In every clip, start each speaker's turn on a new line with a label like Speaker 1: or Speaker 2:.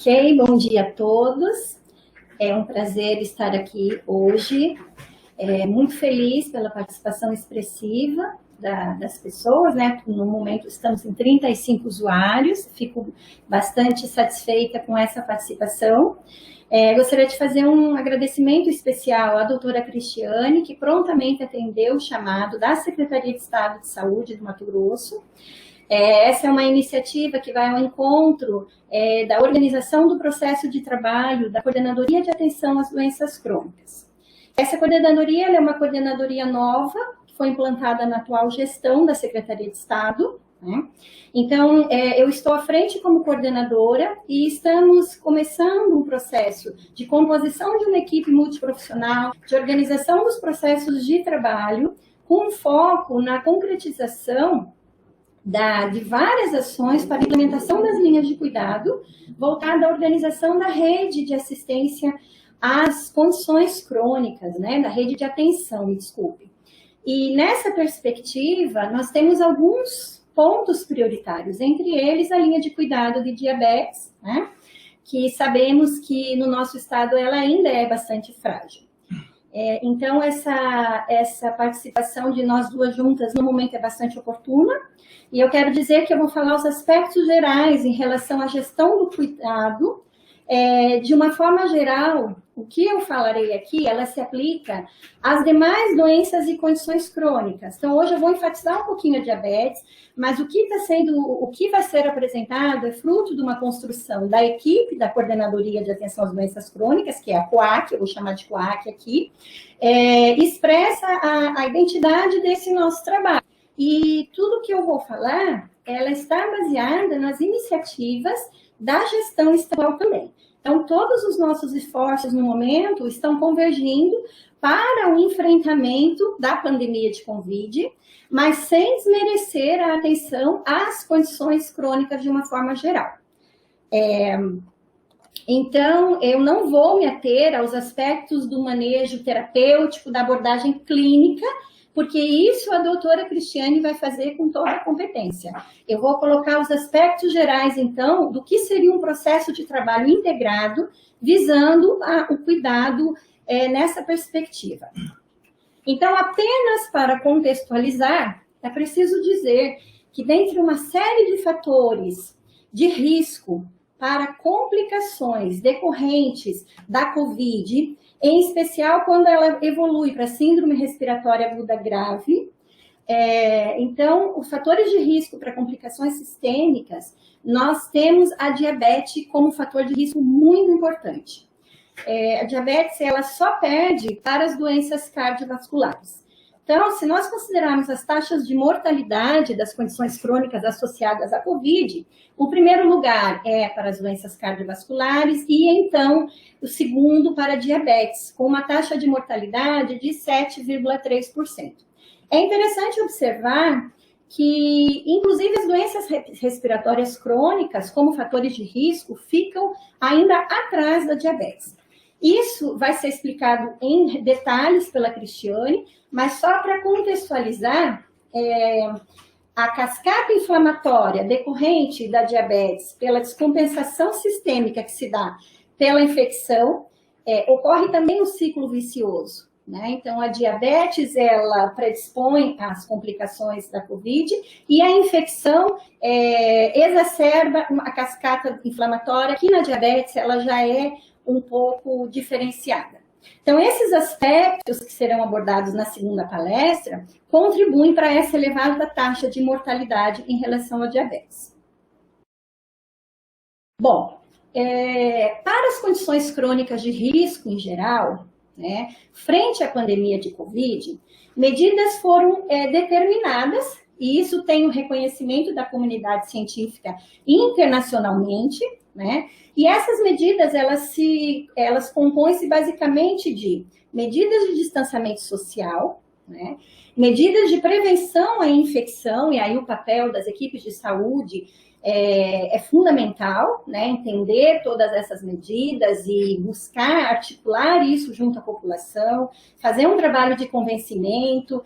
Speaker 1: Ok, bom dia a todos. É um prazer estar aqui hoje. Muito feliz pela participação expressiva das pessoas, né? No momento estamos em 35 usuários, fico bastante satisfeita com essa participação. Gostaria de fazer um agradecimento especial à doutora Cristiane, que prontamente atendeu o chamado da Secretaria de Estado de Saúde do Mato Grosso. Essa é uma iniciativa que vai ao encontro da organização do processo de trabalho da Coordenadoria de Atenção às Doenças Crônicas. Essa coordenadoria é uma coordenadoria nova, que foi implantada na atual gestão da Secretaria de Estado, né? Então, eu estou à frente como coordenadora e estamos começando um processo de composição de uma equipe multiprofissional, de organização dos processos de trabalho, com foco na concretização de várias ações para a implementação das linhas de cuidado, voltada à organização da rede de assistência às condições crônicas, né, da rede de atenção, desculpe. E nessa perspectiva, nós temos alguns pontos prioritários, entre eles a linha de cuidado de diabetes, né, que sabemos que no nosso estado ela ainda é bastante frágil. Então, essa participação de nós duas juntas, no momento, é bastante oportuna. E eu quero dizer que eu vou falar os aspectos gerais em relação à gestão do cuidado. De uma forma geral, o que eu falarei aqui, ela se aplica às demais doenças e condições crônicas. Então, hoje eu vou enfatizar um pouquinho a diabetes, mas o que vai ser apresentado é fruto de uma construção da equipe da Coordenadoria de Atenção às Doenças Crônicas, que é a COAC, eu vou chamar de COAC aqui, expressa a identidade desse nosso trabalho. E tudo que eu vou falar, ela está baseada nas iniciativas da gestão estadual também. Então, todos os nossos esforços no momento estão convergindo para o enfrentamento da pandemia de Covid, mas sem desmerecer a atenção às condições crônicas de uma forma geral. Então, eu não vou me ater aos aspectos do manejo terapêutico, da abordagem clínica, porque isso a doutora Cristiane vai fazer com toda a competência. Eu vou colocar os aspectos gerais, então, do que seria um processo de trabalho integrado, visando o cuidado nessa perspectiva. Então, apenas para contextualizar, é preciso dizer que, dentre uma série de fatores de risco para complicações decorrentes da COVID, em especial quando ela evolui para síndrome respiratória aguda grave. Então, os fatores de risco para complicações sistêmicas, nós temos a diabetes como fator de risco muito importante. A diabetes, ela só perde para as doenças cardiovasculares. Então, se nós considerarmos as taxas de mortalidade das condições crônicas associadas à COVID, o primeiro lugar é para as doenças cardiovasculares e, então, o segundo para a diabetes, com uma taxa de mortalidade de 7,3%. É interessante observar que, inclusive, as doenças respiratórias crônicas, como fatores de risco, ficam ainda atrás da diabetes. Isso vai ser explicado em detalhes pela Cristiane, mas só para contextualizar, a cascata inflamatória decorrente da diabetes pela descompensação sistêmica que se dá pela infecção, ocorre também um ciclo vicioso, né? Então, a diabetes, ela predispõe às complicações da COVID e a infecção exacerba a cascata inflamatória, que na diabetes ela já é um pouco diferenciada. Então, esses aspectos que serão abordados na segunda palestra contribuem para essa elevada taxa de mortalidade em relação à diabetes. Bom, para as condições crônicas de risco em geral, né, frente à pandemia de Covid, medidas foram determinadas, e isso tem o reconhecimento da comunidade científica internacionalmente, né? E essas medidas, elas compõem-se basicamente de medidas de distanciamento social, né? Medidas de prevenção à infecção, e aí o papel das equipes de saúde é fundamental, né? Entender todas essas medidas e buscar articular isso junto à população, fazer um trabalho de convencimento,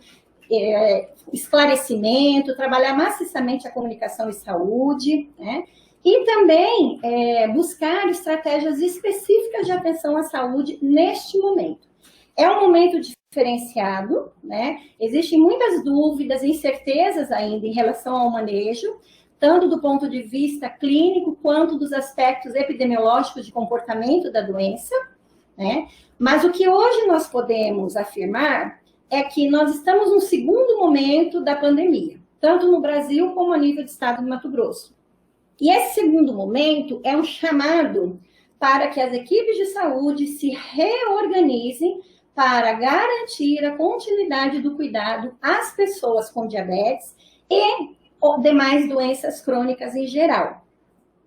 Speaker 1: esclarecimento, trabalhar maciçamente a comunicação e saúde, né? E também buscar estratégias específicas de atenção à saúde neste momento. É um momento diferenciado, né? Existem muitas dúvidas e incertezas ainda em relação ao manejo, tanto do ponto de vista clínico quanto dos aspectos epidemiológicos de comportamento da doença, né? Mas o que hoje nós podemos afirmar é que nós estamos no segundo momento da pandemia, tanto no Brasil como a nível do estado de Mato Grosso. E esse segundo momento é um chamado para que as equipes de saúde se reorganizem para garantir a continuidade do cuidado às pessoas com diabetes e demais doenças crônicas em geral.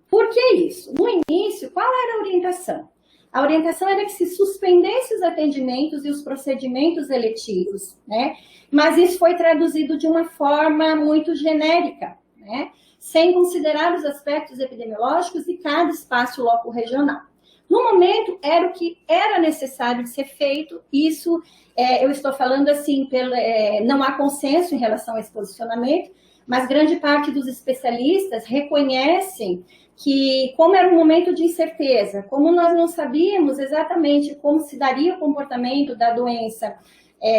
Speaker 1: Por que isso? No início, qual era a orientação? A orientação era que se suspendesse os atendimentos e os procedimentos eletivos, né? Mas isso foi traduzido de uma forma muito genérica, né? Sem considerar os aspectos epidemiológicos de cada espaço local regional. No momento, era o que era necessário de ser feito. Isso, eu estou falando assim, não há consenso em relação a esse posicionamento, mas grande parte dos especialistas reconhecem que, como era um momento de incerteza, como nós não sabíamos exatamente como se daria o comportamento da doença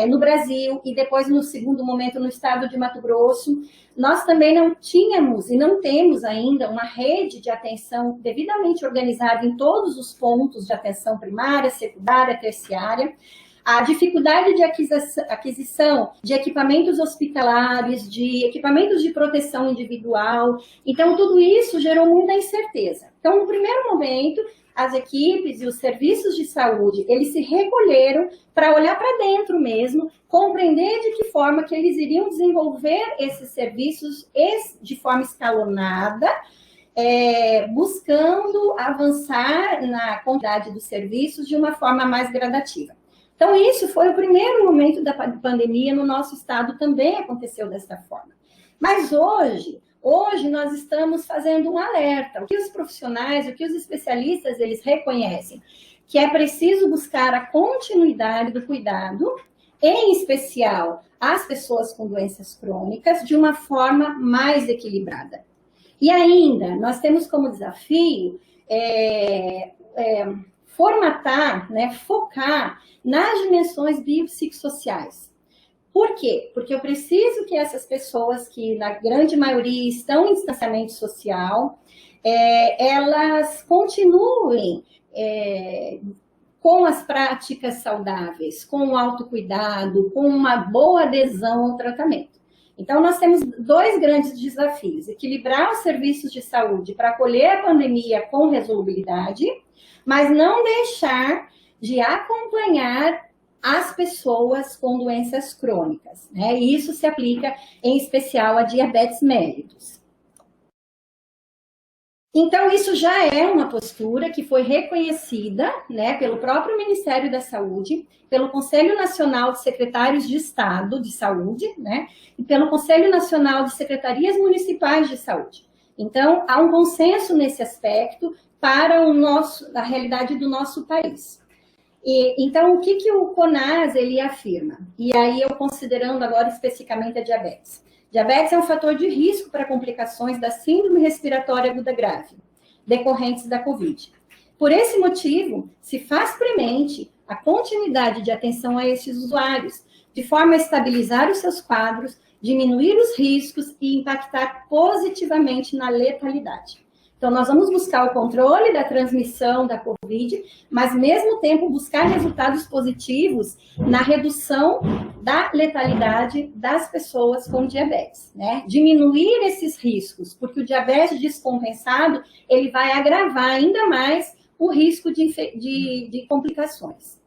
Speaker 1: no Brasil e depois, no segundo momento, no estado de Mato Grosso, nós também não tínhamos e não temos ainda uma rede de atenção devidamente organizada em todos os pontos de atenção primária, secundária, terciária. A dificuldade de aquisição de equipamentos hospitalares, de equipamentos de proteção individual. Então, tudo isso gerou muita incerteza. Então, no primeiro momento, as equipes e os serviços de saúde, eles se recolheram para olhar para dentro mesmo, compreender de que forma que eles iriam desenvolver esses serviços de forma escalonada, buscando avançar na quantidade dos serviços de uma forma mais gradativa. Então, isso foi o primeiro momento da pandemia no nosso estado, também aconteceu dessa forma. Mas hoje nós estamos fazendo um alerta. O que os profissionais, o que os especialistas, eles reconhecem? Que é preciso buscar a continuidade do cuidado, em especial às pessoas com doenças crônicas, de uma forma mais equilibrada. E ainda, nós temos como desafio formatar, né, focar nas dimensões biopsicossociais. Por quê? Porque eu preciso que essas pessoas que, na grande maioria, estão em distanciamento social, elas continuem com as práticas saudáveis, com o autocuidado, com uma boa adesão ao tratamento. Então, nós temos dois grandes desafios: equilibrar os serviços de saúde para acolher a pandemia com resolubilidade, mas não deixar de acompanhar as pessoas com doenças crônicas, né? E isso se aplica, em especial, a diabetes mellitus. Então, isso já é uma postura que foi reconhecida, né, pelo próprio Ministério da Saúde, pelo Conselho Nacional de Secretários de Estado de Saúde, né, e pelo Conselho Nacional de Secretarias Municipais de Saúde. Então, há um consenso nesse aspecto para a realidade do nosso país. Então, o que o CONAS ele afirma? E aí, eu considerando agora especificamente a diabetes. Diabetes é um fator de risco para complicações da síndrome respiratória aguda grave, decorrentes da COVID. Por esse motivo, se faz premente a continuidade de atenção a esses usuários, de forma a estabilizar os seus quadros, diminuir os riscos e impactar positivamente na letalidade. Então, nós vamos buscar o controle da transmissão da COVID, mas, ao mesmo tempo, buscar resultados positivos na redução da letalidade das pessoas com diabetes, né? Diminuir esses riscos, porque o diabetes descompensado, ele vai agravar ainda mais o risco de complicações.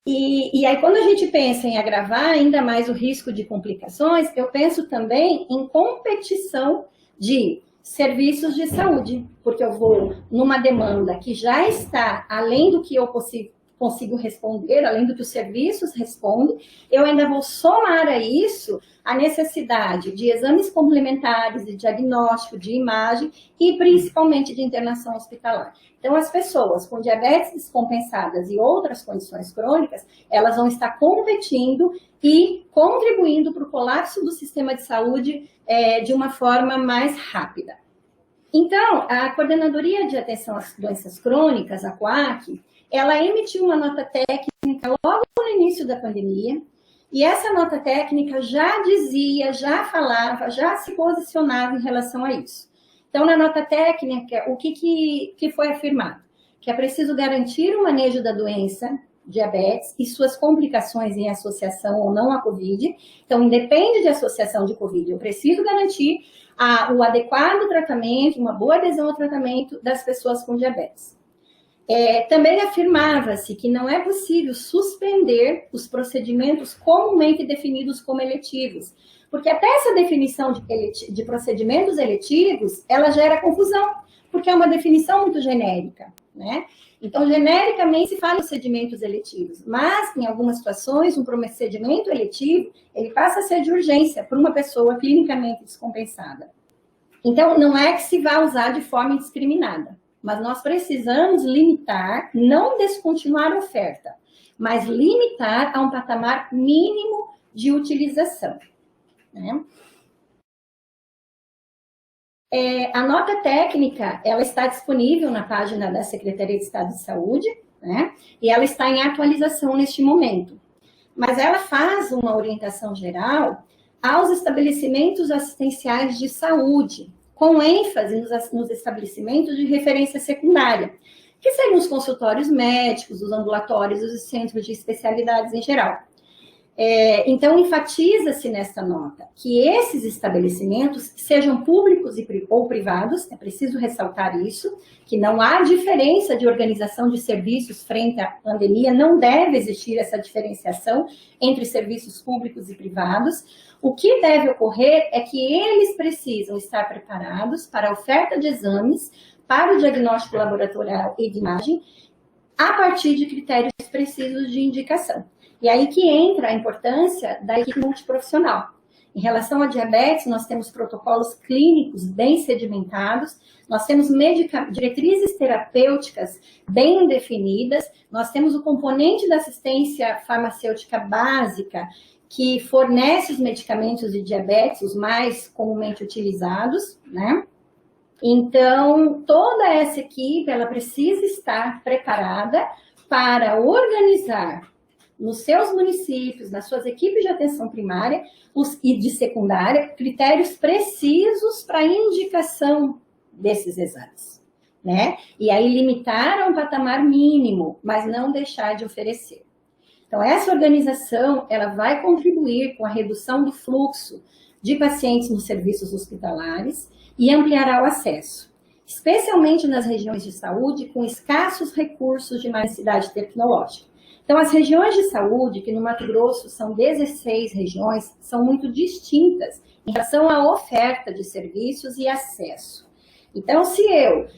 Speaker 1: E aí, quando a gente pensa em agravar ainda mais o risco de complicações, eu penso também em competição de serviços de saúde, porque eu vou numa demanda que já está além do que eu consigo responder, além do que os serviços respondem, eu ainda vou somar a isso a necessidade de exames complementares, de diagnóstico, de imagem e principalmente de internação hospitalar. Então, as pessoas com diabetes descompensadas e outras condições crônicas, elas vão estar competindo e contribuindo para o colapso do sistema de saúde de uma forma mais rápida. Então, a Coordenadoria de Atenção às Doenças Crônicas, a COAC, ela emitiu uma nota técnica logo no início da pandemia, e essa nota técnica já dizia, já falava, já se posicionava em relação a isso. Então, na nota técnica, o que foi afirmado? Que é preciso garantir o manejo da doença, diabetes, e suas complicações em associação ou não à Covid. Então, independe de associação de Covid, eu preciso garantir o adequado tratamento, uma boa adesão ao tratamento das pessoas com diabetes. Também afirmava-se que não é possível suspender os procedimentos comumente definidos como eletivos, porque até essa definição de procedimentos eletivos, ela gera confusão, porque é uma definição muito genérica, né? Então, genericamente se fala em procedimentos eletivos, mas em algumas situações, um procedimento eletivo, ele passa a ser de urgência para uma pessoa clinicamente descompensada. Então, não é que se vá usar de forma indiscriminada, mas nós precisamos limitar, não descontinuar a oferta, mas limitar a um patamar mínimo de utilização, né? A nota técnica, ela está disponível na página da Secretaria de Estado de Saúde, né? E ela está em atualização neste momento. Mas ela faz uma orientação geral aos estabelecimentos assistenciais de saúde, com ênfase nos estabelecimentos de referência secundária, que seriam os consultórios médicos, os ambulatórios, os centros de especialidades em geral. Então, enfatiza-se nesta nota que esses estabelecimentos, sejam públicos ou privados, é preciso ressaltar isso, que não há diferença de organização de serviços frente à pandemia, não deve existir essa diferenciação entre serviços públicos e privados. O que deve ocorrer é que eles precisam estar preparados para a oferta de exames, para o diagnóstico laboratorial e de imagem, a partir de critérios precisos de indicação. E aí que entra a importância da equipe multiprofissional. Em relação à diabetes, nós temos protocolos clínicos bem sedimentados, nós temos diretrizes terapêuticas bem definidas, nós temos o componente da assistência farmacêutica básica, que fornece os medicamentos de diabetes, os mais comumente utilizados, né? Então, toda essa equipe, ela precisa estar preparada para organizar nos seus municípios, nas suas equipes de atenção primária e de secundária, critérios precisos para a indicação desses exames, né? E aí limitar a um patamar mínimo, mas não deixar de oferecer. Então, essa organização, ela vai contribuir com a redução do fluxo de pacientes nos serviços hospitalares e ampliará o acesso, especialmente nas regiões de saúde com escassos recursos de mais cidade tecnológica. Então, as regiões de saúde, que no Mato Grosso são 16 regiões, são muito distintas em relação à oferta de serviços e acesso. Então, se eu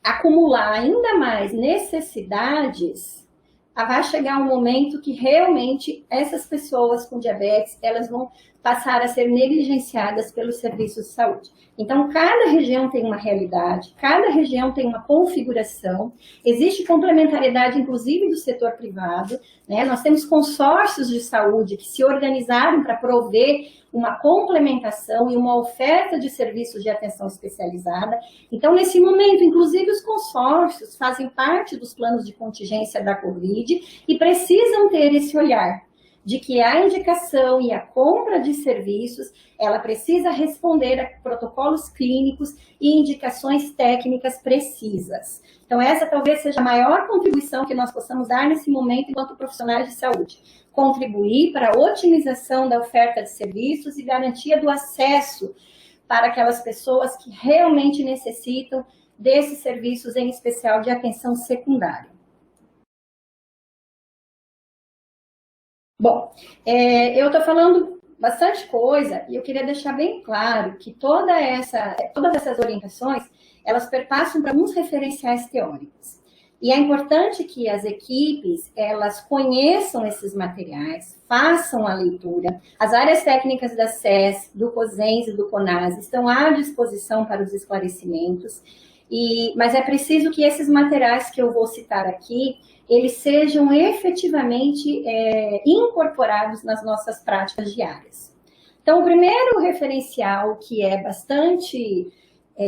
Speaker 1: acumular ainda mais necessidades, vai chegar um momento que realmente essas pessoas com diabetes, elas vão passar a ser negligenciadas pelos serviços de saúde. Então, cada região tem uma realidade, cada região tem uma configuração, existe complementariedade, inclusive, do setor privado, né? Nós temos consórcios de saúde que se organizaram para prover uma complementação e uma oferta de serviços de atenção especializada. Então, nesse momento, inclusive, os consórcios fazem parte dos planos de contingência da Covid e precisam ter esse olhar de que a indicação e a compra de serviços, ela precisa responder a protocolos clínicos e indicações técnicas precisas. Então, essa talvez seja a maior contribuição que nós possamos dar nesse momento enquanto profissionais de saúde. Contribuir para a otimização da oferta de serviços e garantia do acesso para aquelas pessoas que realmente necessitam desses serviços, em especial de atenção secundária. Bom, eu estou falando bastante coisa e eu queria deixar bem claro que todas essas orientações, elas perpassam para alguns referenciais teóricos. E é importante que as equipes, elas conheçam esses materiais, façam a leitura. As áreas técnicas da SES, do COSENS e do CONAS estão à disposição para os esclarecimentos, mas é preciso que esses materiais que eu vou citar aqui, eles sejam efetivamente incorporados nas nossas práticas diárias. Então, o primeiro referencial, que é bastante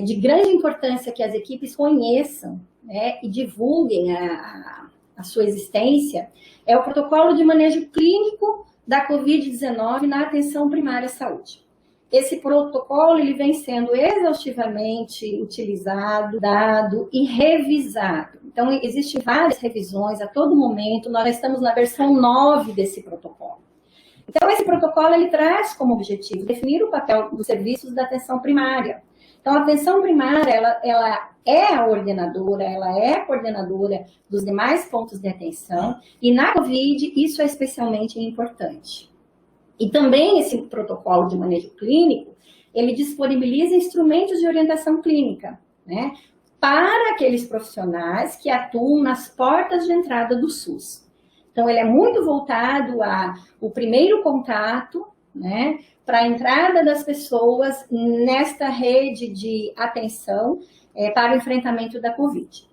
Speaker 1: de grande importância que as equipes conheçam, né, e divulguem a sua existência, é o protocolo de manejo clínico da Covid-19 na atenção primária à saúde. Esse protocolo ele vem sendo exaustivamente utilizado, dado e revisado. Então, existem várias revisões a todo momento, nós estamos na versão 9 desse protocolo. Então, esse protocolo ele traz como objetivo definir o papel dos serviços da atenção primária. Então, a atenção primária, ela é a ordenadora, ela é a coordenadora dos demais pontos de atenção, e na COVID isso é especialmente importante. E também esse protocolo de manejo clínico, ele disponibiliza instrumentos de orientação clínica, né, para aqueles profissionais que atuam nas portas de entrada do SUS. Então, ele é muito voltado ao primeiro contato, né, para a entrada das pessoas nesta rede de atenção para o enfrentamento da Covid.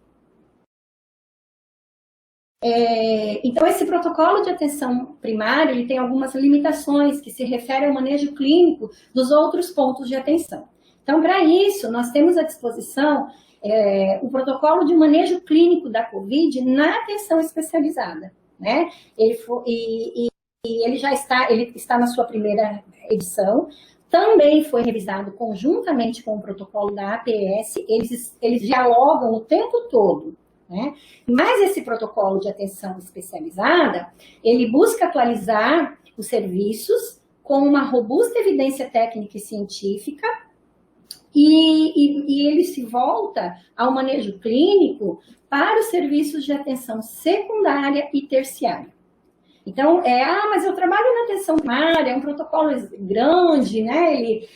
Speaker 1: Então, esse protocolo de atenção primária, ele tem algumas limitações que se referem ao manejo clínico dos outros pontos de atenção. Então, para isso, nós temos à disposição o protocolo de manejo clínico da Covid na atenção especializada, né? Ele está na sua primeira edição, também foi revisado conjuntamente com o protocolo da APS, eles dialogam o tempo todo, né? Mas esse protocolo de atenção especializada, ele busca atualizar os serviços com uma robusta evidência técnica e científica, e ele se volta ao manejo clínico para os serviços de atenção secundária e terciária. Então, mas eu trabalho na atenção primária, é um protocolo grande, né? Ele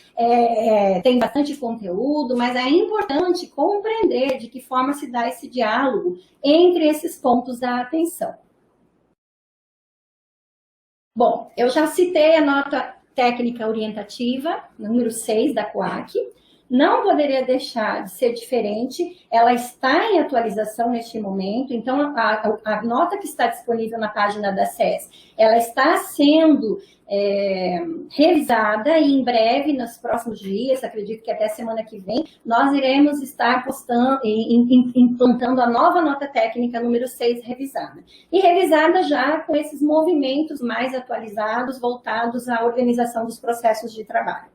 Speaker 1: tem bastante conteúdo, mas é importante compreender de que forma se dá esse diálogo entre esses pontos da atenção. Bom, eu já citei a nota técnica orientativa, número 6 da COAC. Não poderia deixar de ser diferente, ela está em atualização neste momento, então a nota que está disponível na página da SES, ela está sendo revisada e em breve, nos próximos dias, acredito que até semana que vem, nós iremos estar implantando a nova nota técnica número 6 revisada. E revisada já com esses movimentos mais atualizados, voltados à organização dos processos de trabalho.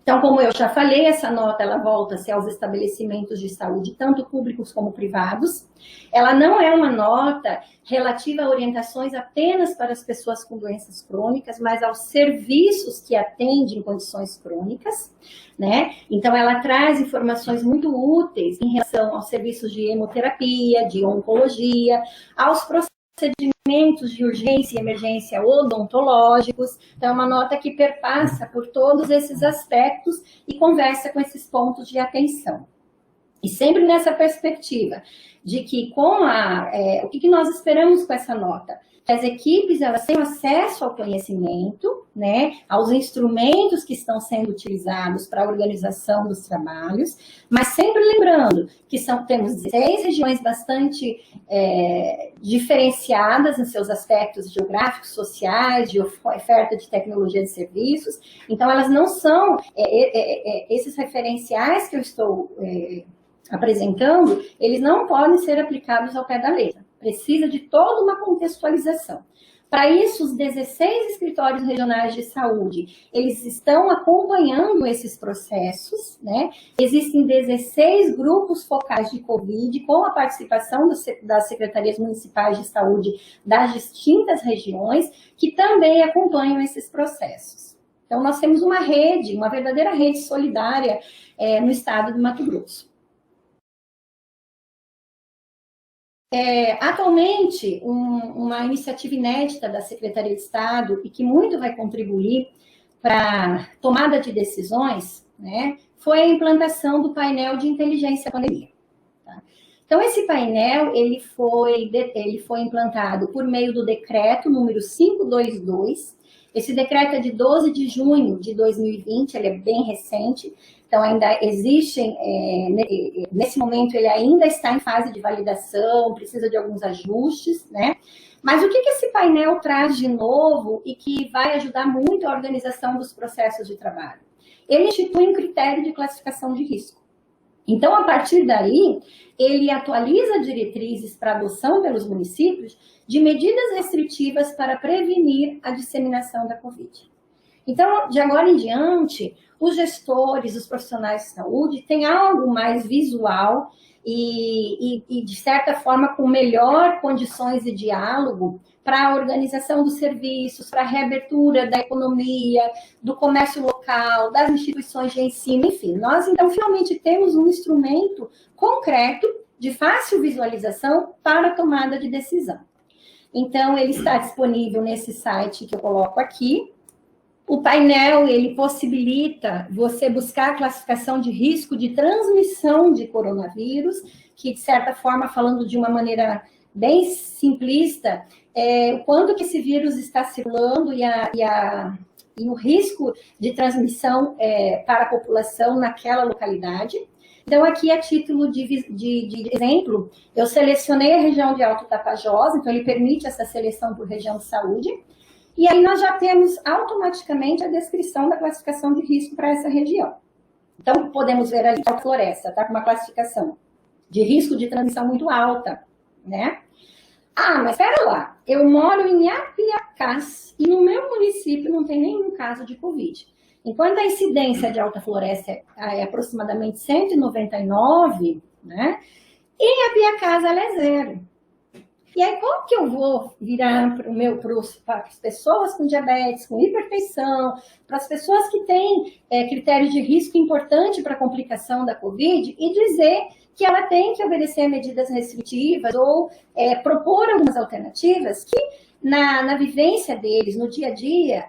Speaker 1: Então, como eu já falei, essa nota ela volta-se aos estabelecimentos de saúde, tanto públicos como privados. Ela não é uma nota relativa a orientações apenas para as pessoas com doenças crônicas, mas aos serviços que atendem condições crônicas, né? Então, ela traz informações muito úteis em relação aos serviços de hemoterapia, de oncologia, aos procedimentos de urgência e emergência odontológicos. Então, é uma nota que perpassa por todos esses aspectos e conversa com esses pontos de atenção. E sempre nessa perspectiva de que o que nós esperamos com essa nota? Que as equipes elas tenham acesso ao conhecimento, né, aos instrumentos que estão sendo utilizados para a organização dos trabalhos, mas sempre lembrando que temos 16 regiões bastante diferenciadas em seus aspectos geográficos, sociais, de oferta de tecnologia de serviços. Então, elas não são esses referenciais que eu estou apresentando, eles não podem ser aplicados ao pé da letra. Precisa de toda uma contextualização. Para isso, os 16 escritórios regionais de saúde, eles estão acompanhando esses processos, né? Existem 16 grupos focais de Covid, com a participação das secretarias municipais de saúde das distintas regiões, que também acompanham esses processos. Então, nós temos uma rede, uma verdadeira rede solidária no estado do Mato Grosso. Atualmente, uma iniciativa inédita da Secretaria de Estado e que muito vai contribuir para a tomada de decisões, né, foi a implantação do painel de inteligência pandemia. Tá? Então, esse painel, ele foi implantado por meio do decreto número 522. Esse decreto é de 12 de junho de 2020, ele é bem recente. Então, ainda existem, nesse momento, ele ainda está em fase de validação, precisa de alguns ajustes, né? Mas o que esse painel traz de novo e que vai ajudar muito a organização dos processos de trabalho? Ele institui um critério de classificação de risco. Então, a partir daí, ele atualiza diretrizes para adoção pelos municípios de medidas restritivas para prevenir a disseminação da Covid. Então, de agora em diante, os gestores, os profissionais de saúde têm algo mais visual e de certa forma, com melhor condições de diálogo para a organização dos serviços, para a reabertura da economia, do comércio local, das instituições de ensino, enfim. Nós, então, finalmente temos um instrumento concreto, de fácil visualização, para a tomada de decisão. Então, ele está disponível nesse site que eu coloco aqui. O painel, ele possibilita você buscar a classificação de risco de transmissão de coronavírus, que, de certa forma, falando de uma maneira bem simplista, o quanto que esse vírus está circulando e o risco de transmissão para a população naquela localidade. Então, aqui, a título de exemplo, eu selecionei a região de Alto Tapajós, então ele permite essa seleção por região de saúde. E aí nós já temos automaticamente a descrição da classificação de risco para essa região. Então, podemos ver ali a floresta, tá? Com uma classificação de risco de transmissão muito alta, né? Ah, mas espera lá, eu moro em Apiacás e no meu município não tem nenhum caso de Covid. Enquanto a incidência de alta floresta é aproximadamente 199, né? Em Apiacás ela é 0. E aí, como que eu vou virar para as pessoas com diabetes, com hipertensão, para as pessoas que têm critérios de risco importante para a complicação da Covid e dizer que ela tem que obedecer medidas restritivas ou propor algumas alternativas que, na vivência deles, no dia a dia,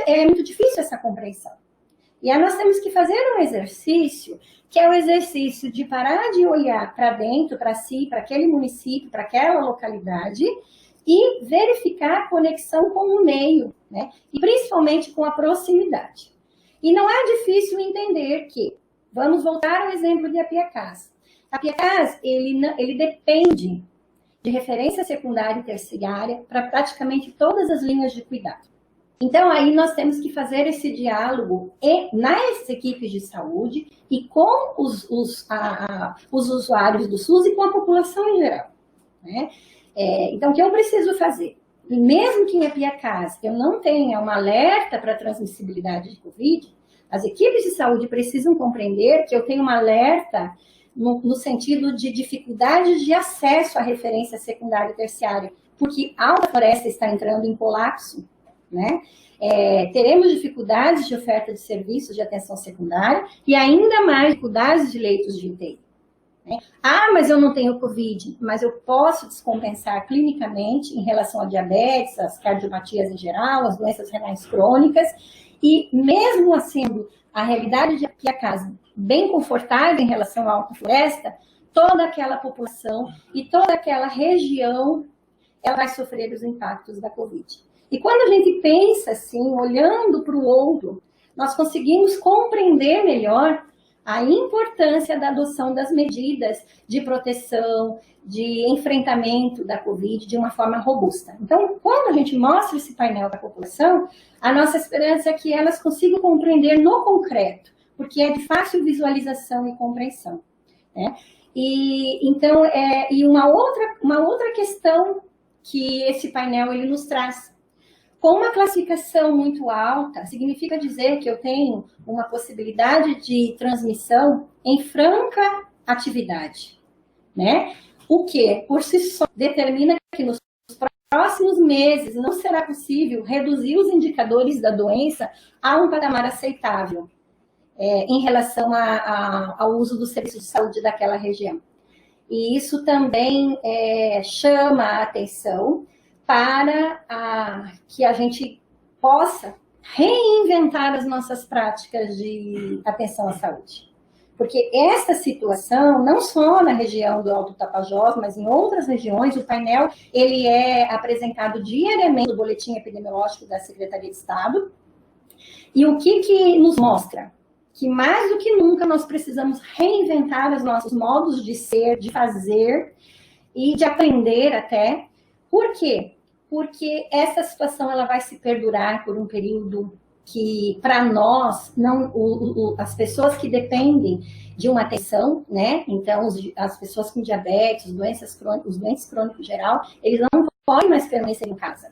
Speaker 1: é muito difícil essa compreensão. E aí nós temos que fazer um exercício, que é o exercício de parar de olhar para dentro, para si, para aquele município, para aquela localidade, e verificar a conexão com o meio, né? E principalmente com a proximidade. E não é difícil entender que, vamos voltar ao exemplo de Apiacás. Apiacás, ele depende de referência secundária e terciária para praticamente todas as linhas de cuidado. Então, aí nós temos que fazer esse diálogo nas equipes de saúde e com os usuários do SUS e com a população em geral, né? Então, o que eu preciso fazer? Mesmo que em Apiacás eu não tenha um alerta para a transmissibilidade de Covid, as equipes de saúde precisam compreender que eu tenho um alerta no sentido de dificuldades de acesso à referência secundária e terciária, porque a alta floresta está entrando em colapso, né? Teremos dificuldades de oferta de serviços de atenção secundária e ainda mais dificuldades de leitos de UTI. Né? Ah, mas eu não tenho Covid, mas eu posso descompensar clinicamente em relação a diabetes, as cardiopatias em geral, as doenças renais crônicas, e mesmo sendo a realidade de Apiacás bem confortável em relação à alta floresta, toda aquela população e toda aquela região ela vai sofrer os impactos da Covid. E quando a gente pensa assim, olhando para o outro, nós conseguimos compreender melhor a importância da adoção das medidas de proteção, de enfrentamento da Covid de uma forma robusta. Então, quando a gente mostra esse painel para a população, a nossa esperança é que elas consigam compreender no concreto, porque é de fácil visualização e compreensão, né? E então, uma outra questão que esse painel ele nos traz. Com uma classificação muito alta, significa dizer que eu tenho uma possibilidade de transmissão em franca atividade, né? O que, por si só, determina que nos próximos meses não será possível reduzir os indicadores da doença a um patamar aceitável em relação ao uso dos serviços de saúde daquela região. E isso também chama a atenção para que a gente possa reinventar as nossas práticas de atenção à saúde. Porque essa situação, não só na região do Alto Tapajós, mas em outras regiões, o painel ele é apresentado diariamente no boletim epidemiológico da Secretaria de Estado. E o que nos mostra? Que mais do que nunca nós precisamos reinventar os nossos modos de ser, de fazer e de aprender até. Por quê? Porque essa situação ela vai se perdurar por um período que, para nós, não, as pessoas que dependem de uma atenção, né? Então, as pessoas com diabetes, os doentes crônicos geral, eles não podem mais permanecer em casa.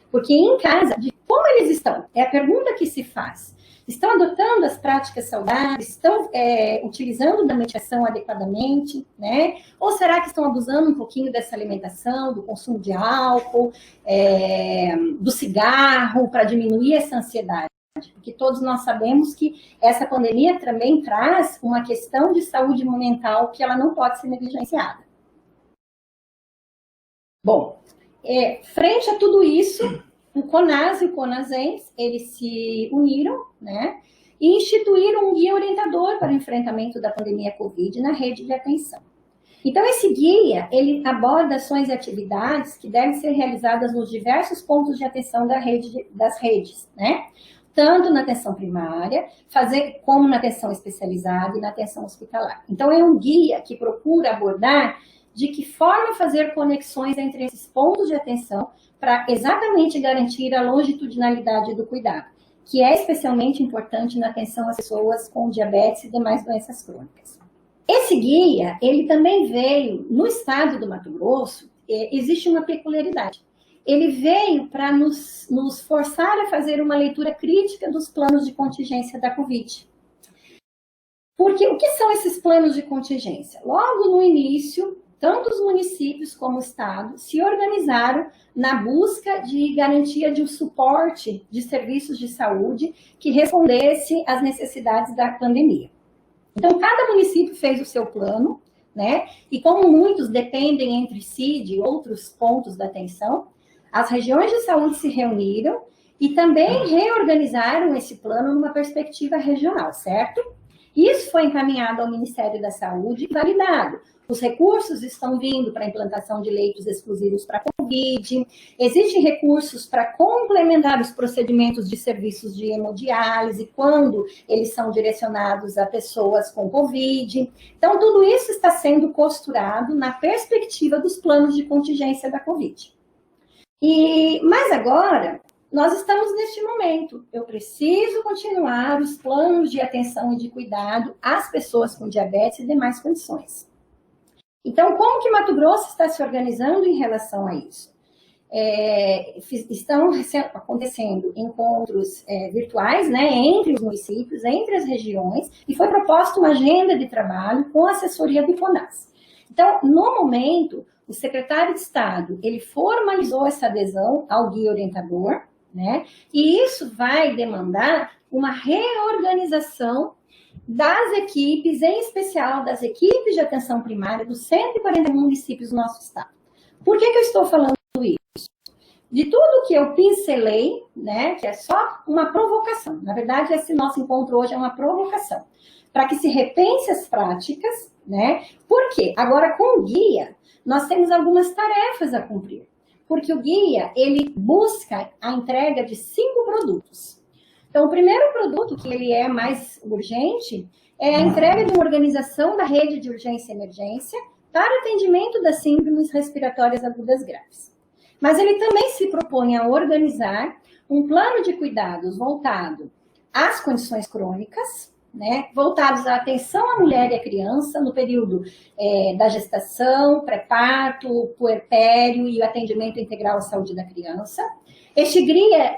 Speaker 1: Porque em casa, como eles estão? É a pergunta que se faz. Estão adotando as práticas saudáveis? Estão utilizando da medicação adequadamente? Né? Ou será que estão abusando um pouquinho dessa alimentação, do consumo de álcool, do cigarro, para diminuir essa ansiedade? Porque todos nós sabemos que essa pandemia também traz uma questão de saúde mental que ela não pode ser negligenciada. Bom, frente a tudo isso, o CONAS e o CONASENS, eles se uniram, né, e instituíram um guia orientador para o enfrentamento da pandemia Covid na rede de atenção. Então, esse guia, ele aborda ações e atividades que devem ser realizadas nos diversos pontos de atenção das redes, né, tanto na atenção primária, como na atenção especializada e na atenção hospitalar. Então, é um guia que procura abordar de que forma fazer conexões entre esses pontos de atenção para exatamente garantir a longitudinalidade do cuidado, que é especialmente importante na atenção às pessoas com diabetes e demais doenças crônicas. Esse guia, ele também veio, no estado do Mato Grosso, existe uma peculiaridade. Ele veio para nos forçar a fazer uma leitura crítica dos planos de contingência da Covid. Porque o que são esses planos de contingência? Logo no início, tanto os municípios como o Estado se organizaram na busca de garantia de um suporte de serviços de saúde que respondesse às necessidades da pandemia. Então, cada município fez o seu plano, né? E como muitos dependem entre si de outros pontos da atenção, as regiões de saúde se reuniram e também reorganizaram esse plano numa perspectiva regional, certo? Isso foi encaminhado ao Ministério da Saúde e validado. Os recursos estão vindo para a implantação de leitos exclusivos para Covid, existem recursos para complementar os procedimentos de serviços de hemodiálise quando eles são direcionados a pessoas com Covid. Então, tudo isso está sendo costurado na perspectiva dos planos de contingência da Covid. Mas agora, nós estamos neste momento. Eu preciso continuar os planos de atenção e de cuidado às pessoas com diabetes e demais condições. Então, como que Mato Grosso está se organizando em relação a isso? Estão acontecendo encontros virtuais, né, entre os municípios, entre as regiões, e foi proposta uma agenda de trabalho com a assessoria do CONAS. Então, no momento, o secretário de Estado, ele formalizou essa adesão ao guia orientador, né, e isso vai demandar uma reorganização das equipes, em especial das equipes de atenção primária dos 140 municípios do nosso estado. Por que eu estou falando isso? De tudo que eu pincelei, né, que é só uma provocação. Na verdade, esse nosso encontro hoje é uma provocação, para que se repense as práticas, né? Por quê? Agora, com o guia, nós temos algumas tarefas a cumprir. Porque o guia, ele busca a entrega de 5 produtos. Então, o primeiro produto, que ele é mais urgente, é a entrega de uma organização da rede de urgência e emergência para atendimento das síndromes respiratórias agudas graves. Mas ele também se propõe a organizar um plano de cuidados voltado às condições crônicas, né, voltados à atenção à mulher e à criança no período da gestação, pré-parto, puerpério e o atendimento integral à saúde da criança. Este guia,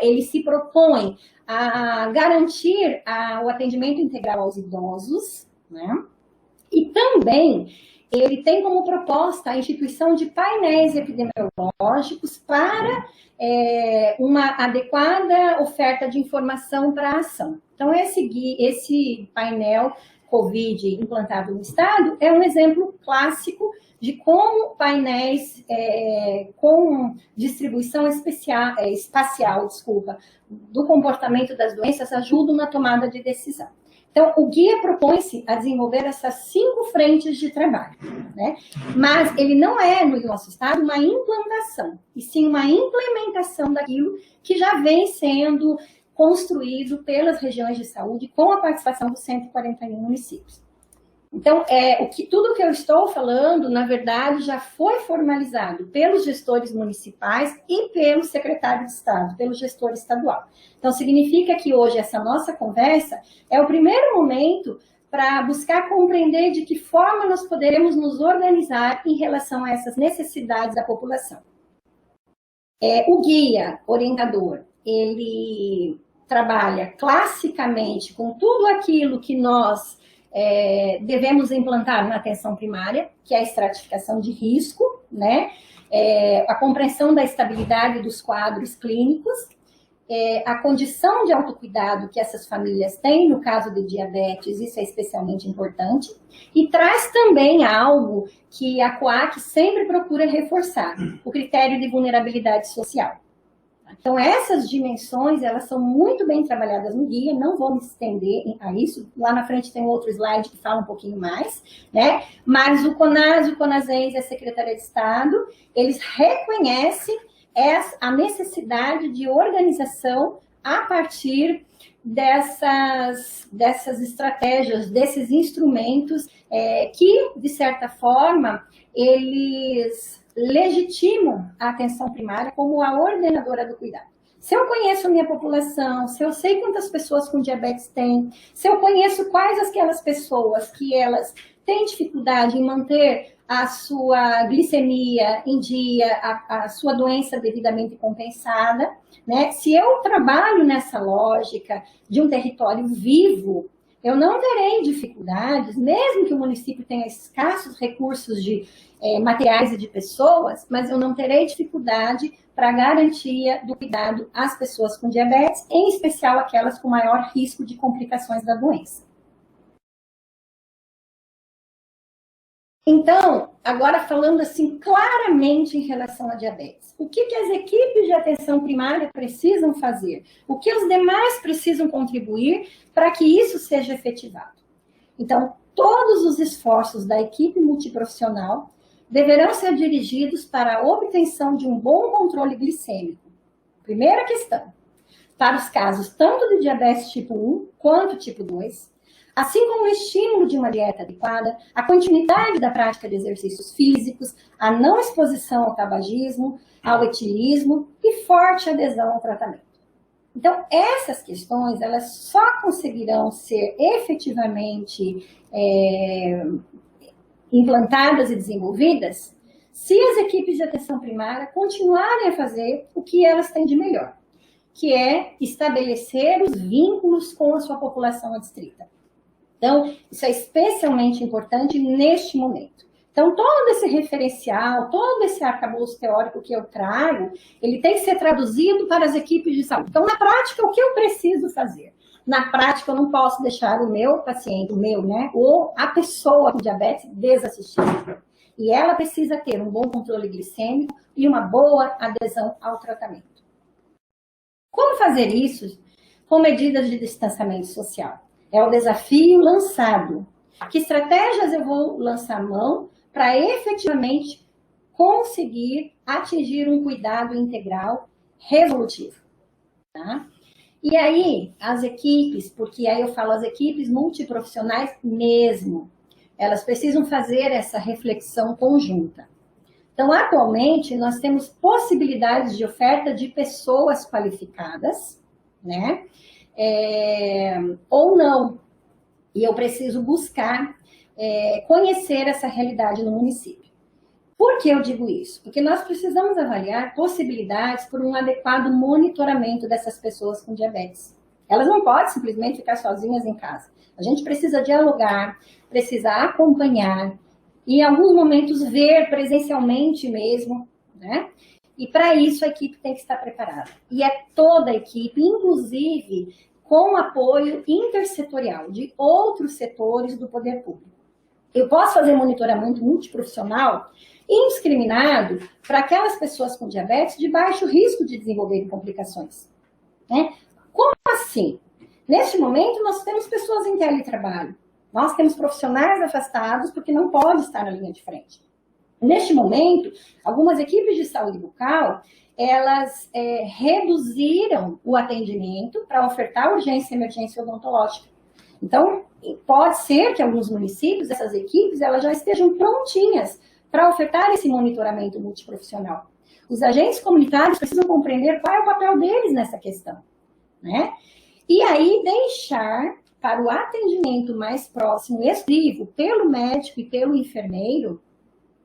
Speaker 1: ele se propõe a garantir o atendimento integral aos idosos, né? E também ele tem como proposta a instituição de painéis epidemiológicos para uma adequada oferta de informação para a ação. Então, esse painel Covid implantado no estado é um exemplo clássico de como painéis com distribuição espacial, do comportamento das doenças ajudam na tomada de decisão. Então, o guia propõe-se a desenvolver essas 5 frentes de trabalho, né? Mas ele não é, no nosso estado, uma implantação, e sim uma implementação daquilo que já vem sendo construído pelas regiões de saúde com a participação dos 141 municípios. Então, tudo que eu estou falando, na verdade, já foi formalizado pelos gestores municipais e pelo secretário de Estado, pelo gestor estadual. Então, significa que hoje essa nossa conversa é o primeiro momento para buscar compreender de que forma nós poderemos nos organizar em relação a essas necessidades da população. O guia orientador, ele trabalha classicamente com tudo aquilo que nós devemos implantar na atenção primária, que é a estratificação de risco, né? A compreensão da estabilidade dos quadros clínicos, a condição de autocuidado que essas famílias têm no caso de diabetes, isso é especialmente importante, e traz também algo que a COAC sempre procura reforçar, o critério de vulnerabilidade social. Então, essas dimensões, elas são muito bem trabalhadas no guia, não vou me estender a isso, lá na frente tem outro slide que fala um pouquinho mais, né? Mas o CONAS, o CONASENS e a Secretaria de Estado, eles reconhecem a necessidade de organização a partir dessas estratégias, desses instrumentos que, de certa forma, eles legitimam a atenção primária como a ordenadora do cuidado. Se eu conheço a minha população, se eu sei quantas pessoas com diabetes têm, se eu conheço quais aquelas pessoas que elas têm dificuldade em manter a sua glicemia em dia, a sua doença devidamente compensada, né? Se eu trabalho nessa lógica de um território vivo, eu não terei dificuldades, mesmo que o município tenha escassos recursos de materiais e de pessoas, mas eu não terei dificuldade para a garantia do cuidado às pessoas com diabetes, em especial aquelas com maior risco de complicações da doença. Então, agora falando assim claramente em relação à diabetes, o que as equipes de atenção primária precisam fazer? O que os demais precisam contribuir para que isso seja efetivado? Então, todos os esforços da equipe multiprofissional deverão ser dirigidos para a obtenção de um bom controle glicêmico. Primeira questão, para os casos tanto de diabetes tipo 1 quanto tipo 2, assim como o estímulo de uma dieta adequada, a continuidade da prática de exercícios físicos, a não exposição ao tabagismo, ao etilismo e forte adesão ao tratamento. Então, essas questões, elas só conseguirão ser efetivamente implantadas e desenvolvidas se as equipes de atenção primária continuarem a fazer o que elas têm de melhor, que é estabelecer os vínculos com a sua população adstrita. Então, isso é especialmente importante neste momento. Então, todo esse referencial, todo esse arcabouço teórico que eu trago, ele tem que ser traduzido para as equipes de saúde. Então, na prática, o que eu preciso fazer? Na prática, eu não posso deixar o meu paciente, ou a pessoa com diabetes desassistida. E ela precisa ter um bom controle glicêmico e uma boa adesão ao tratamento. Como fazer isso? Com medidas de distanciamento social. É o desafio lançado. Que estratégias eu vou lançar mão para efetivamente conseguir atingir um cuidado integral resolutivo? Tá? E aí, as equipes, porque aí eu falo as equipes multiprofissionais mesmo, elas precisam fazer essa reflexão conjunta. Então, atualmente, nós temos possibilidades de oferta de pessoas qualificadas, né? Ou não. E eu preciso buscar conhecer essa realidade no município. Por que eu digo isso? Porque nós precisamos avaliar possibilidades por um adequado monitoramento dessas pessoas com diabetes. Elas não podem simplesmente ficar sozinhas em casa. A gente precisa dialogar, precisa acompanhar, e em alguns momentos ver presencialmente mesmo, né? E para isso a equipe tem que estar preparada. E é toda a equipe, inclusive com apoio intersetorial de outros setores do poder público. Eu posso fazer monitoramento multiprofissional indiscriminado para aquelas pessoas com diabetes de baixo risco de desenvolver complicações. Né? Como assim? Neste momento, nós temos pessoas em teletrabalho. Nós temos profissionais afastados porque não podem estar na linha de frente. Neste momento, algumas equipes de saúde bucal, elas reduziram o atendimento para ofertar urgência e emergência odontológica. Então, pode ser que alguns municípios, essas equipes, elas já estejam prontinhas para ofertar esse monitoramento multiprofissional. Os agentes comunitários precisam compreender qual é o papel deles nessa questão, né? E aí deixar para o atendimento mais próximo, exclusivo, pelo médico e pelo enfermeiro,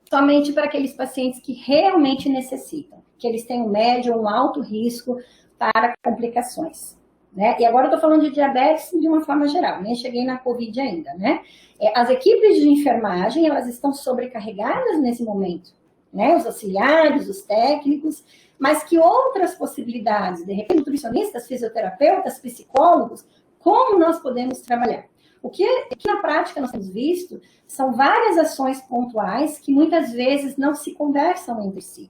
Speaker 1: somente para aqueles pacientes que realmente necessitam, que eles têm um médio ou um alto risco para complicações, né? E agora eu estou falando de diabetes de uma forma geral, nem cheguei na Covid ainda, né? As equipes de enfermagem, elas estão sobrecarregadas nesse momento, né? Os auxiliares, os técnicos, mas que outras possibilidades, de repente, nutricionistas, fisioterapeutas, psicólogos, como nós podemos trabalhar? O que na prática nós temos visto são várias ações pontuais que muitas vezes não se conversam entre si.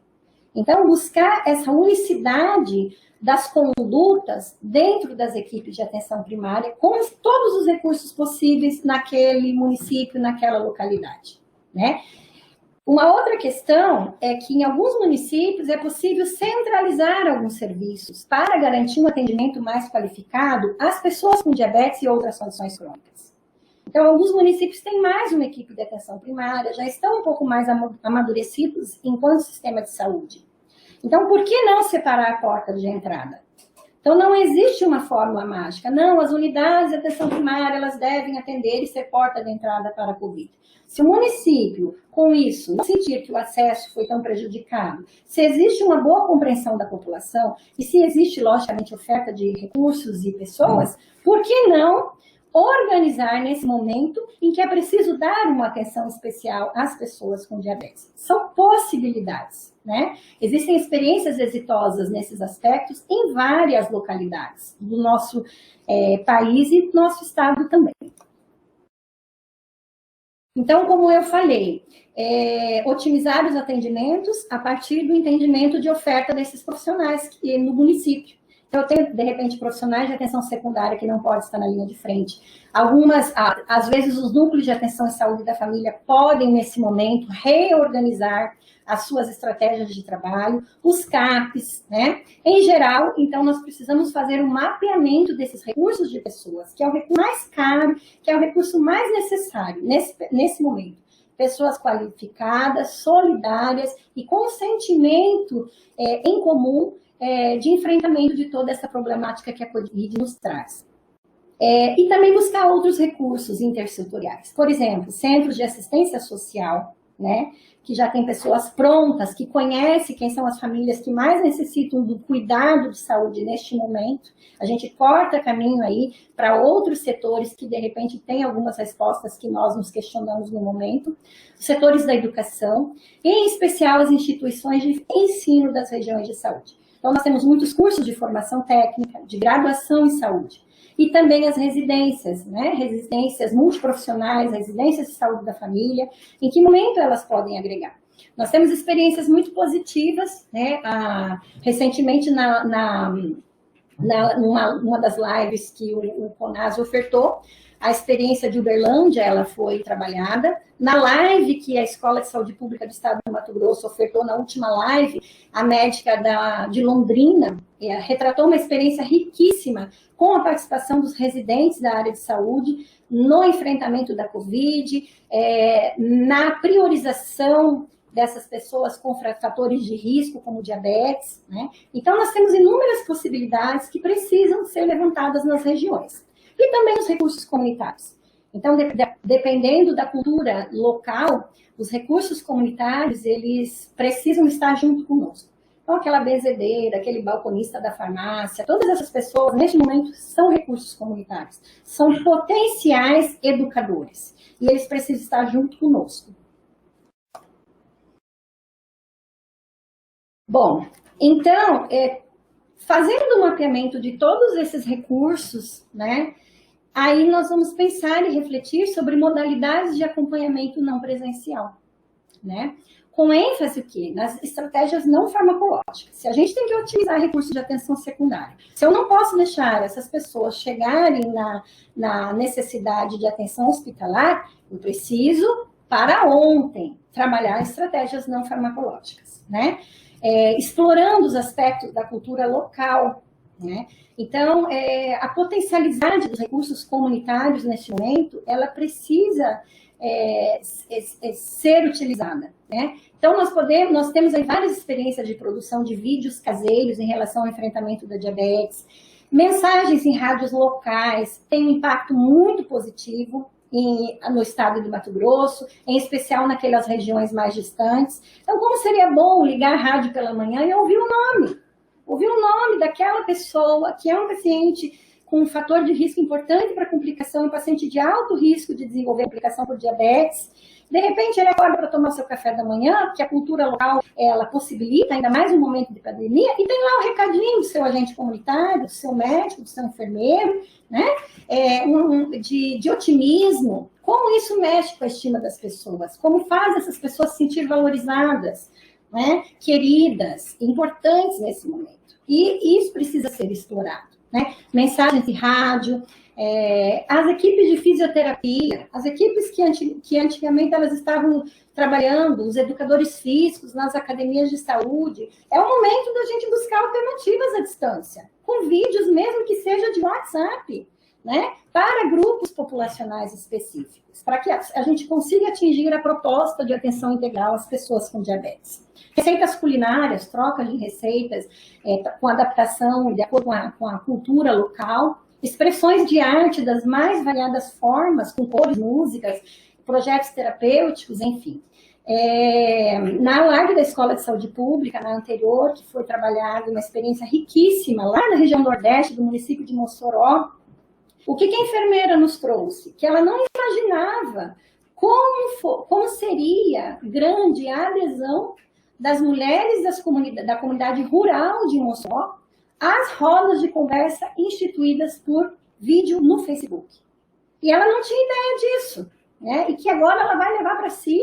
Speaker 1: Então, buscar essa unicidade das condutas dentro das equipes de atenção primária com todos os recursos possíveis naquele município, naquela localidade, né? Uma outra questão é que em alguns municípios é possível centralizar alguns serviços para garantir um atendimento mais qualificado às pessoas com diabetes e outras condições crônicas. Então, alguns municípios têm mais uma equipe de atenção primária, já estão um pouco mais amadurecidos enquanto sistema de saúde. Então, por que não separar a porta de entrada? Então, não existe uma fórmula mágica. Não, as unidades de atenção primária, elas devem atender e ser porta de entrada para a Covid. Se o município, com isso, não sentir que o acesso foi tão prejudicado, se existe uma boa compreensão da população e se existe, logicamente, oferta de recursos e pessoas, por que não organizar nesse momento em que é preciso dar uma atenção especial às pessoas com diabetes? São possibilidades, né? Existem experiências exitosas nesses aspectos em várias localidades do nosso país e do nosso estado também. Então, como eu falei, otimizar os atendimentos a partir do entendimento de oferta desses profissionais no município. Então, eu tenho, de repente, profissionais de atenção secundária que não podem estar na linha de frente. Às vezes, os núcleos de atenção e saúde da família podem, nesse momento, reorganizar as suas estratégias de trabalho, os CAPs, né? Em geral, então, nós precisamos fazer um mapeamento desses recursos de pessoas, que é o recurso mais caro, que é o recurso mais necessário nesse momento. Pessoas qualificadas, solidárias e com sentimento em comum de enfrentamento de toda essa problemática que a Covid nos traz. E também buscar outros recursos intersetoriais. Por exemplo, centros de assistência social, né, que já tem pessoas prontas, que conhecem quem são as famílias que mais necessitam do cuidado de saúde neste momento. A gente corta caminho aí para outros setores que, de repente, têm algumas respostas que nós nos questionamos no momento. Os setores da educação, e, em especial, as instituições de ensino das regiões de saúde. Então, nós temos muitos cursos de formação técnica, de graduação em saúde. E também as residências, né? Residências multiprofissionais, residências de saúde da família, em que momento elas podem agregar? Nós temos experiências muito positivas, né? Recentemente, numa das lives que o CONAS ofertou, a experiência de Uberlândia, ela foi trabalhada. Na live que a Escola de Saúde Pública do Estado do Mato Grosso ofertou, na última live, a médica de Londrina retratou uma experiência riquíssima com a participação dos residentes da área de saúde no enfrentamento da Covid, na priorização dessas pessoas com fatores de risco, como diabetes, né? Então, nós temos inúmeras possibilidades que precisam ser levantadas nas regiões. E também os recursos comunitários. Então, dependendo da cultura local, os recursos comunitários, eles precisam estar junto conosco. Então, aquela benzedeira, aquele balconista da farmácia, todas essas pessoas, neste momento, são recursos comunitários. São potenciais educadores. E eles precisam estar junto conosco. Bom, então, fazendo o mapeamento de todos esses recursos, né? Aí nós vamos pensar e refletir sobre modalidades de acompanhamento não presencial, né? com ênfase o quê? Nas estratégias não farmacológicas. Se a gente tem que otimizar recursos de atenção secundária, se eu não posso deixar essas pessoas chegarem na necessidade de atenção hospitalar, eu preciso, para ontem, trabalhar estratégias não farmacológicas, né? Explorando os aspectos da cultura local, né? Então, a potencialidade dos recursos comunitários neste momento, ela precisa ser utilizada, né? Então, nós temos aí várias experiências de produção de vídeos caseiros em relação ao enfrentamento da diabetes, mensagens em rádios locais, tem um impacto muito positivo no estado de Mato Grosso, em especial naquelas regiões mais distantes. Então, como seria bom ligar a rádio pela manhã e ouvir o nome daquela pessoa que é um paciente com um fator de risco importante para complicação, um paciente de alto risco de desenvolver complicação por diabetes. De repente, ele acorda para tomar seu café da manhã, porque a cultura local, ela possibilita, ainda mais no momento de pandemia, e tem lá o recadinho do seu agente comunitário, do seu médico, do seu enfermeiro, né? De otimismo. Como isso mexe com a estima das pessoas? Como faz essas pessoas se sentir valorizadas, né? Queridas, importantes nesse momento. E isso precisa ser explorado, né? Mensagens de rádio, as equipes de fisioterapia, as equipes que antigamente elas estavam trabalhando, os educadores físicos nas academias de saúde, é o momento da gente buscar alternativas à distância, com vídeos mesmo que seja de WhatsApp, né? Para grupos populacionais específicos, para que a gente consiga atingir a proposta de atenção integral às pessoas com diabetes. Receitas culinárias, trocas de receitas com adaptação de acordo com a cultura local, expressões de arte das mais variadas formas, com cores, músicas, projetos terapêuticos, enfim. Na live da Escola de Saúde Pública, na anterior, que foi trabalhada uma experiência riquíssima, lá na região Nordeste, do município de Mossoró, o que a enfermeira nos trouxe? Que ela não imaginava como seria grande a adesão das mulheres da comunidade rural de Mossoró às rodas de conversa instituídas por vídeo no Facebook. E ela não tinha ideia disso, né? E que agora ela vai levar para si,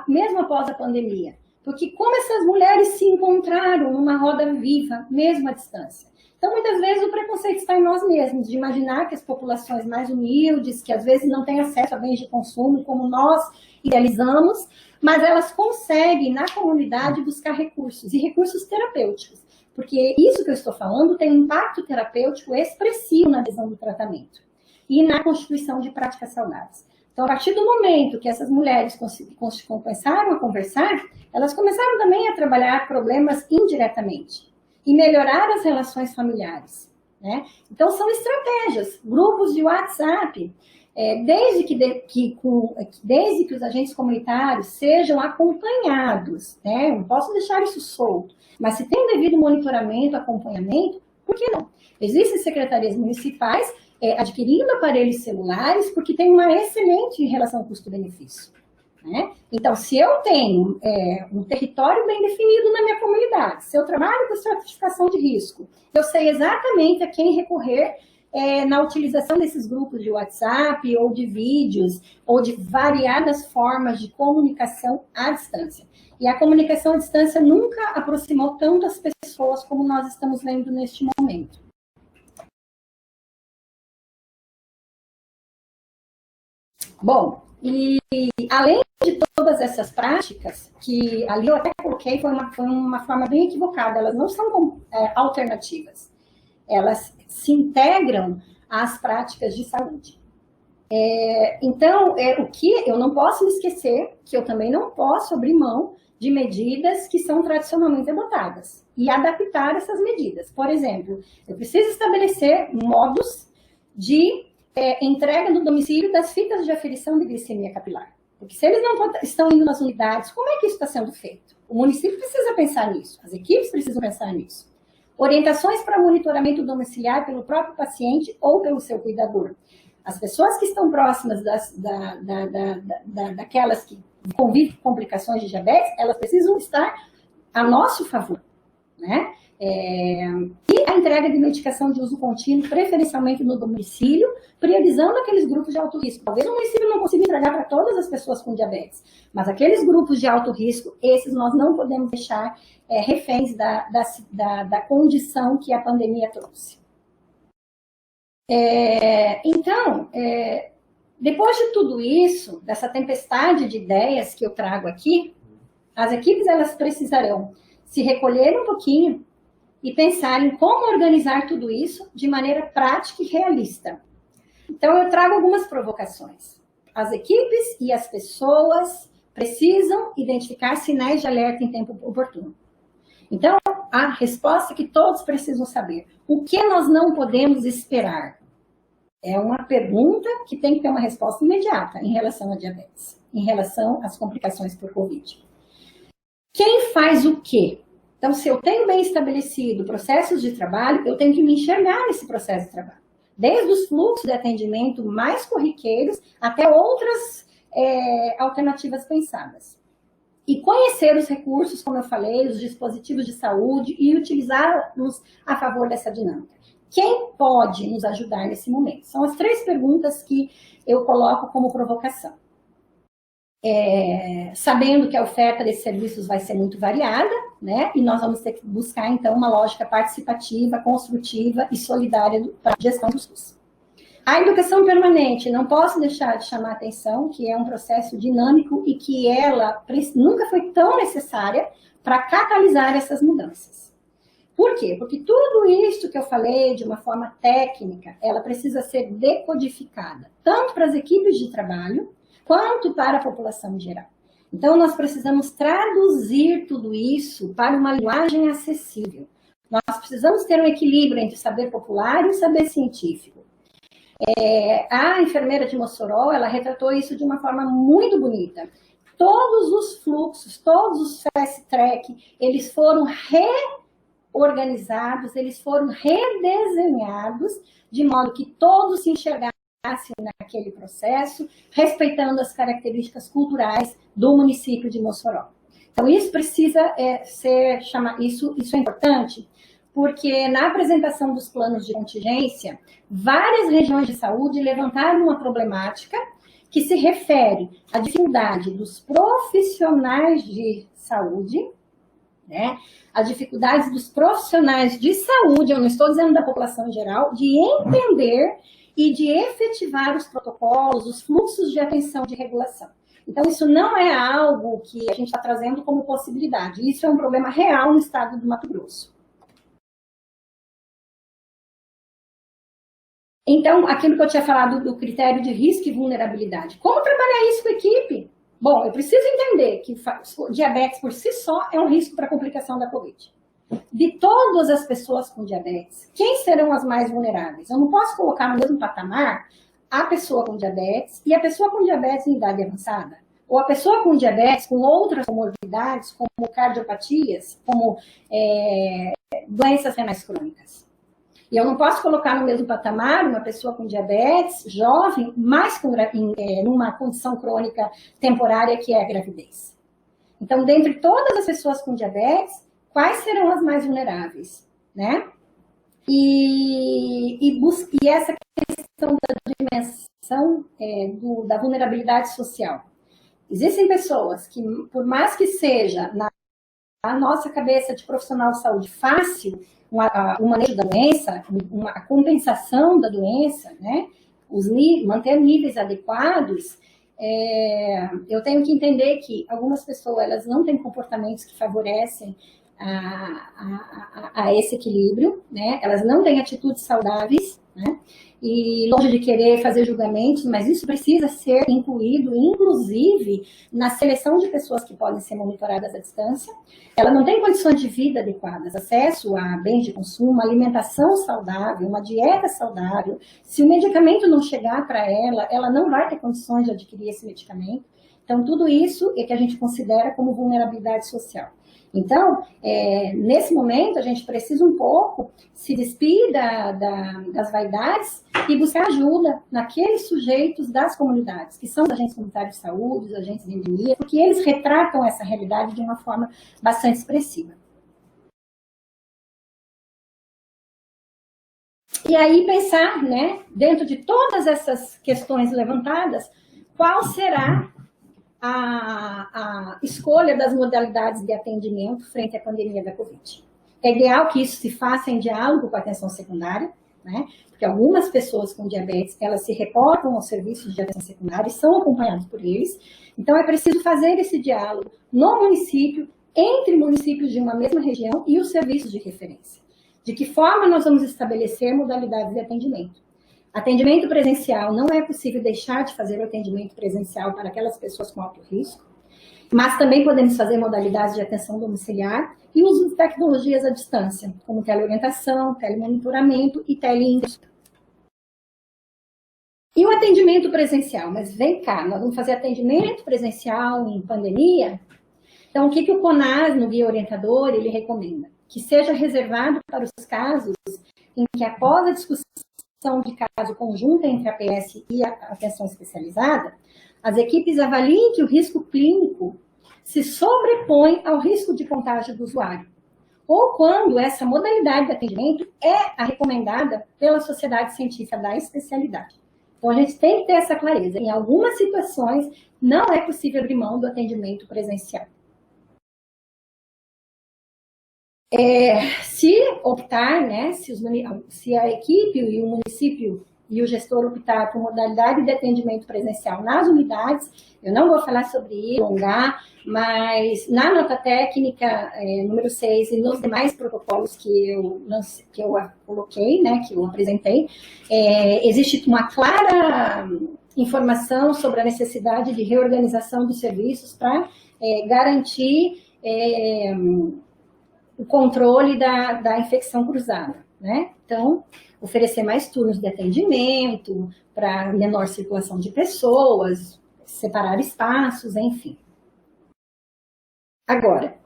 Speaker 1: mesmo após a pandemia. Porque como essas mulheres se encontraram numa roda viva, mesmo à distância. Então, muitas vezes, o preconceito está em nós mesmos, de imaginar que as populações mais humildes, que às vezes não têm acesso a bens de consumo, como nós idealizamos, mas elas conseguem, na comunidade, buscar recursos, e recursos terapêuticos. Porque isso que eu estou falando tem um impacto terapêutico expressivo na adesão do tratamento e na constituição de práticas saudáveis. Então, a partir do momento que essas mulheres começaram a conversar, elas começaram também a trabalhar problemas indiretamente e melhorar as relações familiares, né? Então, são estratégias, grupos de WhatsApp, desde que os agentes comunitários sejam acompanhados, né? Não posso deixar isso solto, mas se tem o devido monitoramento, acompanhamento, por que não? Existem secretarias municipais adquirindo aparelhos celulares, porque tem uma excelente relação custo-benefício, né? Então, se eu tenho um território bem definido na minha comunidade, se eu trabalho com estratificação de risco, eu sei exatamente a quem recorrer na utilização desses grupos de WhatsApp, ou de vídeos, ou de variadas formas de comunicação à distância. E a comunicação à distância nunca aproximou tanto as pessoas como nós estamos vendo neste momento. Bom, e além de todas essas práticas, que ali eu até coloquei, foi uma forma bem equivocada, elas não são alternativas, elas se integram às práticas de saúde. Então, o que eu não posso me esquecer, que eu também não posso abrir mão de medidas que são tradicionalmente adotadas e adaptar essas medidas. Por exemplo, eu preciso estabelecer modos de entrega no domicílio das fitas de aferição de glicemia capilar. Porque se eles não estão indo nas unidades, como é que isso está sendo feito? O município precisa pensar nisso, as equipes precisam pensar nisso. Orientações para monitoramento domiciliar pelo próprio paciente ou pelo seu cuidador. As pessoas que estão próximas daquelas que convivem com complicações de diabetes, elas precisam estar a nosso favor, né? E a entrega entrega de medicação de uso contínuo, preferencialmente no domicílio, priorizando aqueles grupos de alto risco. Talvez o município não consiga entregar para todas as pessoas com diabetes, mas aqueles grupos de alto risco, esses nós não podemos deixar reféns da condição que a pandemia trouxe. Então, depois de tudo isso, dessa tempestade de ideias que eu trago aqui, as equipes elas precisarão se recolher um pouquinho e pensar em como organizar tudo isso de maneira prática e realista. Então, eu trago algumas provocações. As equipes e as pessoas precisam identificar sinais de alerta em tempo oportuno. Então, a resposta que todos precisam saber. O que nós não podemos esperar? É uma pergunta que tem que ter uma resposta imediata em relação à diabetes, em relação às complicações por Covid. Quem faz o quê? Então, se eu tenho bem estabelecido processos de trabalho, eu tenho que me enxergar nesse processo de trabalho. Desde os fluxos de atendimento mais corriqueiros até outras alternativas pensadas. E conhecer os recursos, como eu falei, os dispositivos de saúde e utilizá-los a favor dessa dinâmica. Quem pode nos ajudar nesse momento? São as 3 perguntas que eu coloco como provocação. Sabendo que a oferta desses serviços vai ser muito variada, né? E nós vamos ter que buscar, então, uma lógica participativa, construtiva e solidária para a gestão dos SUS. A educação permanente, não posso deixar de chamar a atenção que é um processo dinâmico e que ela nunca foi tão necessária para catalisar essas mudanças. Por quê? Porque tudo isso que eu falei de uma forma técnica, ela precisa ser decodificada, tanto para as equipes de trabalho, quanto para a população em geral. Então, nós precisamos traduzir tudo isso para uma linguagem acessível. Nós precisamos ter um equilíbrio entre o saber popular e o saber científico. A enfermeira de Mossoró, ela retratou isso de uma forma muito bonita. Todos os fluxos, todos os fast track, eles foram reorganizados, eles foram redesenhados, de modo que todos se enxergassem naquele processo, respeitando as características culturais do município de Mossoró. Então, isso precisa ser chamado, isso é importante, porque na apresentação dos planos de contingência, várias regiões de saúde levantaram uma problemática que se refere à dificuldade dos profissionais de saúde, né? A dificuldade dos profissionais de saúde, eu não estou dizendo da população em geral, de entender e de efetivar os protocolos, os fluxos de atenção de regulação. Então, isso não é algo que a gente está trazendo como possibilidade. Isso é um problema real no estado do Mato Grosso. Então, aquilo que eu tinha falado do critério de risco e vulnerabilidade. Como trabalhar isso com a equipe? Bom, eu preciso entender que diabetes por si só é um risco para a complicação da Covid. De todas as pessoas com diabetes, quem serão as mais vulneráveis? Eu não posso colocar no mesmo patamar a pessoa com diabetes e a pessoa com diabetes em idade avançada. Ou a pessoa com diabetes com outras comorbidades, como cardiopatias, como doenças renais crônicas. E eu não posso colocar no mesmo patamar uma pessoa com diabetes, jovem, mas numa condição crônica temporária que é a gravidez. Então, dentre todas as pessoas com diabetes, quais serão as mais vulneráveis, né? E essa questão da dimensão da vulnerabilidade social. Existem pessoas que, por mais que seja na nossa cabeça de profissional de saúde fácil, o manejo da doença, a compensação da doença, né? Manter níveis adequados, eu tenho que entender que algumas pessoas elas não têm comportamentos que favorecem a esse equilíbrio, né? Elas não têm atitudes saudáveis, né? E longe de querer fazer julgamentos, mas isso precisa ser incluído, inclusive, na seleção de pessoas que podem ser monitoradas à distância. Ela não tem condições de vida adequadas, acesso a bens de consumo, alimentação saudável, uma dieta saudável. Se o medicamento não chegar para ela, ela não vai ter condições de adquirir esse medicamento. Então, tudo isso é que a gente considera como vulnerabilidade social. Então, nesse momento, a gente precisa um pouco se despir das vaidades e buscar ajuda naqueles sujeitos das comunidades, que são os agentes comunitários de saúde, os agentes de endemia, porque eles retratam essa realidade de uma forma bastante expressiva. E aí pensar, né, dentro de todas essas questões levantadas, qual será a escolha das modalidades de atendimento frente à pandemia da Covid. É ideal que isso se faça em diálogo com a atenção secundária, né? Porque algumas pessoas com diabetes, elas se reportam aos serviços de atenção secundária e são acompanhadas por eles. Então, é preciso fazer esse diálogo no município, entre municípios de uma mesma região e os serviços de referência. De que forma nós vamos estabelecer modalidades de atendimento? Atendimento presencial, não é possível deixar de fazer o atendimento presencial para aquelas pessoas com alto risco, mas também podemos fazer modalidades de atenção domiciliar e uso de tecnologias à distância, como teleorientação, telemonitoramento e teleintervenção. E o atendimento presencial? Mas vem cá, nós vamos fazer atendimento presencial em pandemia? Então, o que o CONAS, no guia orientador, ele recomenda? Que seja reservado para os casos em que, após a discussão de caso conjunta entre a APS e a atenção especializada, as equipes avaliem que o risco clínico se sobrepõe ao risco de contágio do usuário, ou quando essa modalidade de atendimento é a recomendada pela Sociedade Científica da especialidade. Então, a gente tem que ter essa clareza. Em algumas situações, não é possível abrir mão do atendimento presencial. Se optar, né, se a equipe e o município e o gestor optar por modalidade de atendimento presencial nas unidades, eu não vou falar sobre isso, alongar, mas na nota técnica número 6 e nos demais protocolos que eu coloquei, né, que eu apresentei, existe uma clara informação sobre a necessidade de reorganização dos serviços para garantir o controle da infecção cruzada, né? Então, oferecer mais turnos de atendimento, para menor circulação de pessoas, separar espaços, enfim. Agora,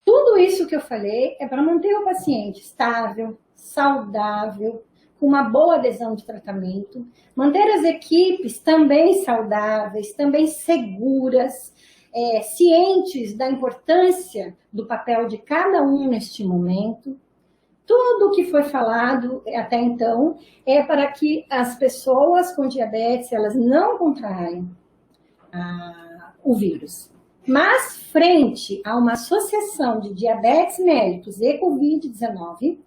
Speaker 1: tudo isso que eu falei é para manter o paciente estável, saudável, com uma boa adesão de tratamento, manter as equipes também saudáveis, também seguras, cientes da importância do papel de cada um neste momento. Tudo o que foi falado até então é para que as pessoas com diabetes elas não contraem o vírus. Mas, frente a uma associação de diabetes mellitus e Covid-19,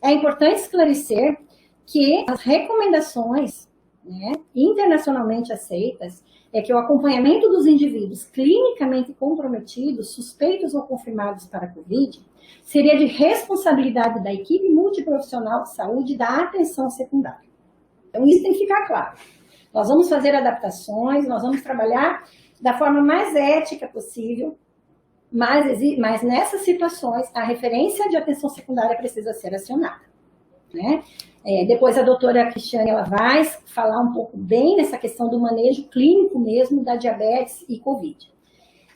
Speaker 1: é importante esclarecer que as recomendações, né, internacionalmente aceitas é que o acompanhamento dos indivíduos clinicamente comprometidos, suspeitos ou confirmados para a Covid, seria de responsabilidade da equipe multiprofissional de saúde da atenção secundária. Então, isso tem que ficar claro. Nós vamos fazer adaptações, nós vamos trabalhar da forma mais ética possível, mas nessas situações, a referência de atenção secundária precisa ser acionada, né? Depois a doutora Cristiane ela vai falar um pouco bem nessa questão do manejo clínico mesmo da diabetes e Covid.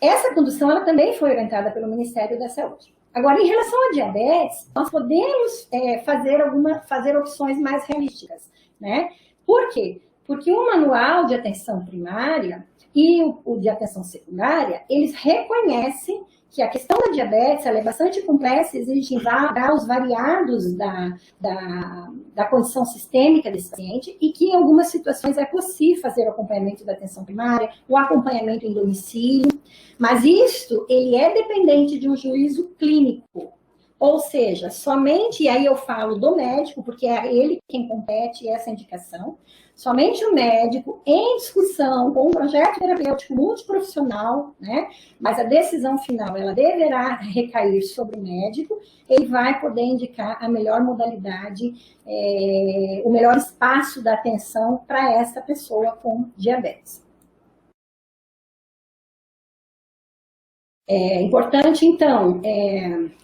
Speaker 1: Essa condução ela também foi orientada pelo Ministério da Saúde. Agora, em relação à diabetes, nós podemos fazer opções mais realísticas, né? Por quê? Porque o manual de atenção primária e o de atenção secundária, eles reconhecem que a questão da diabetes ela é bastante complexa, exige graus variados da condição sistêmica desse paciente e que em algumas situações é possível fazer o acompanhamento da atenção primária, o acompanhamento em domicílio, mas isto ele é dependente de um juízo clínico, ou seja, somente, e aí eu falo do médico, porque é ele quem compete essa indicação, somente o médico, em discussão com um projeto terapêutico multiprofissional, né? Mas a decisão final, ela deverá recair sobre o médico, ele vai poder indicar a melhor modalidade, o melhor espaço da atenção para essa pessoa com diabetes. É importante, então,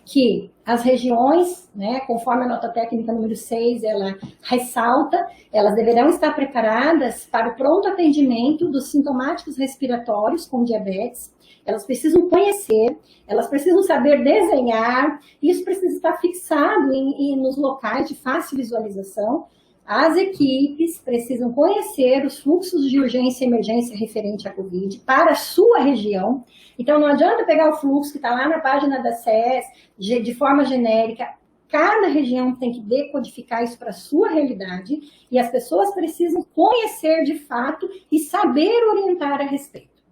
Speaker 1: que as regiões, né, conforme a nota técnica número 6, ela ressalta, elas deverão estar preparadas para o pronto atendimento dos sintomáticos respiratórios com diabetes, elas precisam conhecer, elas precisam saber desenhar, isso precisa estar fixado nos locais de fácil visualização. As equipes precisam conhecer os fluxos de urgência e emergência referente à Covid para a sua região. Então, não adianta pegar o fluxo que está lá na página da SES, de forma genérica, cada região tem que decodificar isso para a sua realidade e as pessoas precisam conhecer de fato e saber orientar a respeito.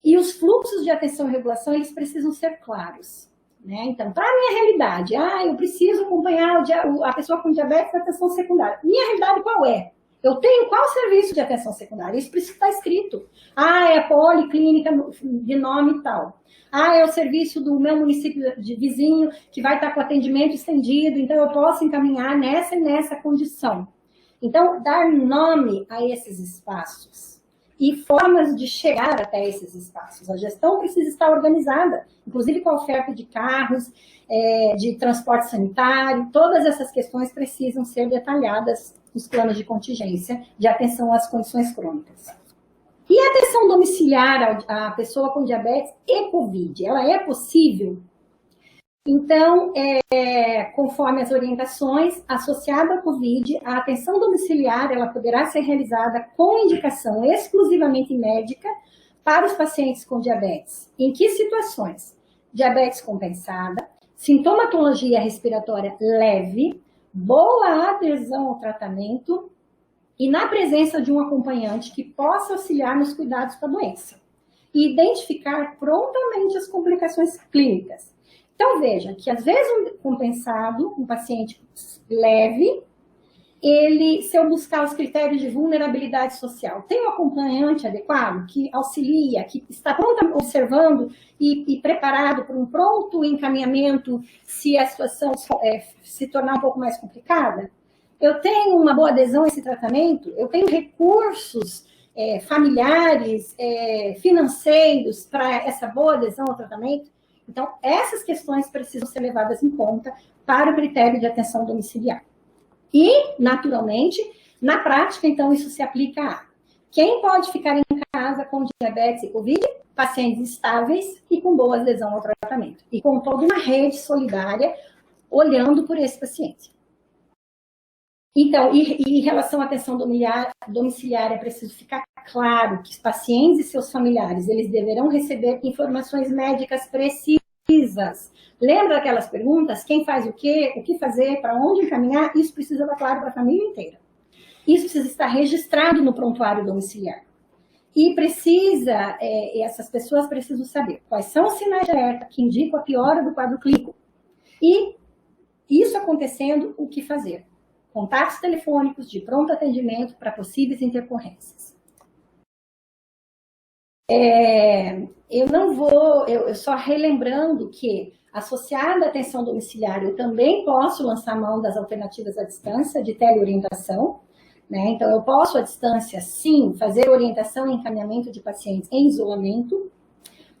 Speaker 1: E os fluxos de atenção e regulação, eles precisam ser claros. Né? Então, para a minha realidade, eu preciso acompanhar a pessoa com diabetes na atenção secundária. Minha realidade qual é? Eu tenho qual serviço de atenção secundária? Isso precisa estar escrito. É a policlínica de nome tal. É o serviço do meu município de vizinho que vai estar com atendimento estendido, então eu posso encaminhar nessa e nessa condição. Então, dar nome a esses espaços e formas de chegar até esses espaços. A gestão precisa estar organizada, inclusive com a oferta de carros, de transporte sanitário, todas essas questões precisam ser detalhadas nos planos de contingência de atenção às condições crônicas. E a atenção domiciliar à pessoa com diabetes e Covid, ela é possível? Então, conforme as orientações, associada à Covid, a atenção domiciliar ela poderá ser realizada com indicação exclusivamente médica para os pacientes com diabetes. Em que situações? Diabetes compensada, sintomatologia respiratória leve, boa adesão ao tratamento e na presença de um acompanhante que possa auxiliar nos cuidados com a doença e identificar prontamente as complicações clínicas. Então, veja que às vezes um compensado, um paciente leve, se eu buscar os critérios de vulnerabilidade social, tem um acompanhante adequado que auxilia, que está pronto observando e preparado para um pronto encaminhamento se a situação se tornar um pouco mais complicada? Eu tenho uma boa adesão a esse tratamento? Eu tenho recursos familiares, financeiros para essa boa adesão ao tratamento? Então, essas questões precisam ser levadas em conta para o critério de atenção domiciliar. E, naturalmente, na prática, então, isso se aplica a quem pode ficar em casa com diabetes e Covid? Pacientes estáveis e com boa adesão ao tratamento. E com toda uma rede solidária olhando por esse paciente. Então, em relação à atenção domiciliar, é preciso ficar claro que os pacientes e seus familiares, eles deverão receber informações médicas precisas. Lembra daquelas perguntas? Quem faz o que fazer, para onde encaminhar? Isso precisa estar claro para a família inteira. Isso precisa estar registrado no prontuário domiciliar. E essas pessoas precisam saber quais são os sinais de alerta que indicam a piora do quadro clínico. E isso acontecendo, o que fazer? Contatos telefônicos de pronto atendimento para possíveis intercorrências. Eu só relembrando que, associada à atenção domiciliar, eu também posso lançar mão das alternativas à distância de teleorientação, né? Então, eu posso, à distância, sim, fazer orientação e encaminhamento de pacientes em isolamento.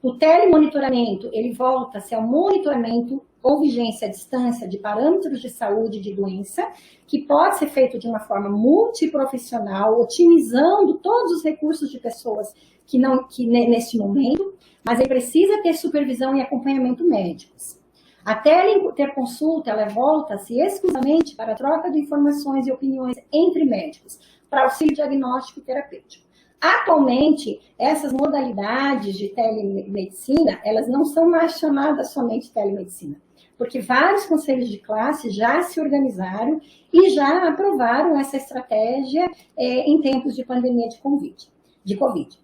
Speaker 1: O telemonitoramento, ele volta-se ao monitoramento ou vigência à distância de parâmetros de saúde de doença, que pode ser feito de uma forma multiprofissional, otimizando todos os recursos de pessoas que nesse momento, mas ele precisa ter supervisão e acompanhamento médicos. A teleinterconsulta, ela volta-se exclusivamente para a troca de informações e opiniões entre médicos, para auxílio diagnóstico e terapêutico. Atualmente, essas modalidades de telemedicina, elas não são mais chamadas somente telemedicina, porque vários conselhos de classe já se organizaram e já aprovaram essa estratégia em tempos de pandemia de Covid.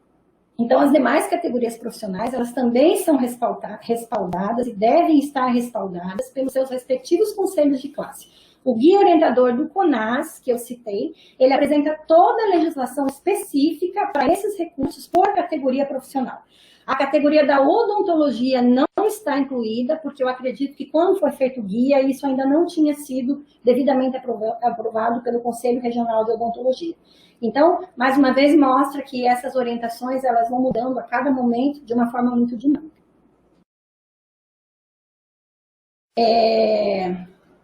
Speaker 1: Então, as demais categorias profissionais, elas também são respaldadas e devem estar respaldadas pelos seus respectivos conselhos de classe. O guia orientador do CONAS, que eu citei, ele apresenta toda a legislação específica para esses recursos por categoria profissional. A categoria da odontologia não está incluída, porque eu acredito que quando foi feito o guia, isso ainda não tinha sido devidamente aprovado pelo Conselho Regional de Odontologia. Então, mais uma vez, mostra que essas orientações elas vão mudando a cada momento de uma forma muito dinâmica.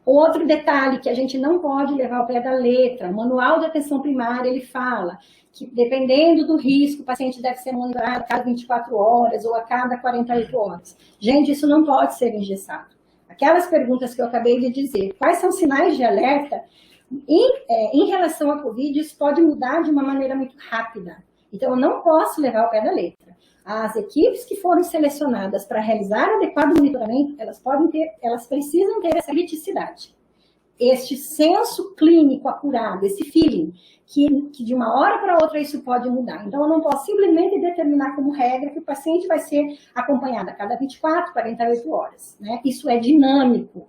Speaker 1: Outro detalhe que a gente não pode levar ao pé da letra, o manual de atenção primária, ele fala que dependendo do risco, o paciente deve ser monitorado a cada 24 horas ou a cada 48 horas. Gente, isso não pode ser engessado. Aquelas perguntas que eu acabei de dizer, quais são os sinais de alerta? Em relação à Covid, isso pode mudar de uma maneira muito rápida. Então, eu não posso levar ao pé da letra. As equipes que foram selecionadas para realizar adequado monitoramento, elas precisam ter essa criticidade. este senso clínico apurado, esse feeling, que de uma hora para outra isso pode mudar. Então, eu não posso simplesmente determinar como regra que o paciente vai ser acompanhado a cada 24, 48 horas, né? Isso é dinâmico,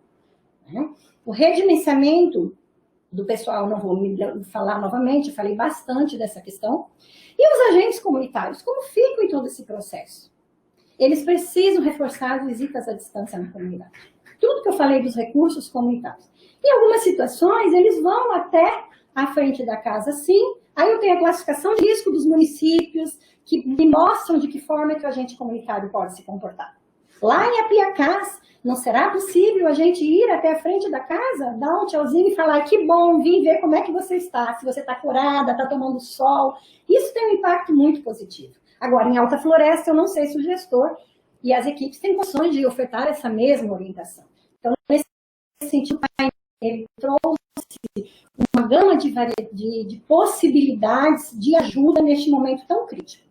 Speaker 1: né? O redimensionamento do pessoal, não vou me falar novamente, eu falei bastante dessa questão. E os agentes comunitários, como ficam em todo esse processo? Eles precisam reforçar as visitas à distância na comunidade. Tudo que eu falei dos recursos comunitários. Em algumas situações, eles vão até a frente da casa, sim. Aí eu tenho a classificação de risco dos municípios, que me mostram de que forma que o agente comunitário pode se comportar. Lá em Apiacás, não será possível a gente ir até a frente da casa, dar um tchauzinho e falar, que bom, vim ver como é que você está, se você está curada, está tomando sol. Isso tem um impacto muito positivo. Agora, em Alta Floresta, eu não sei se o gestor e as equipes têm condições de ofertar essa mesma orientação. Então, nesse sentido, ele trouxe uma gama de possibilidades de ajuda neste momento tão crítico.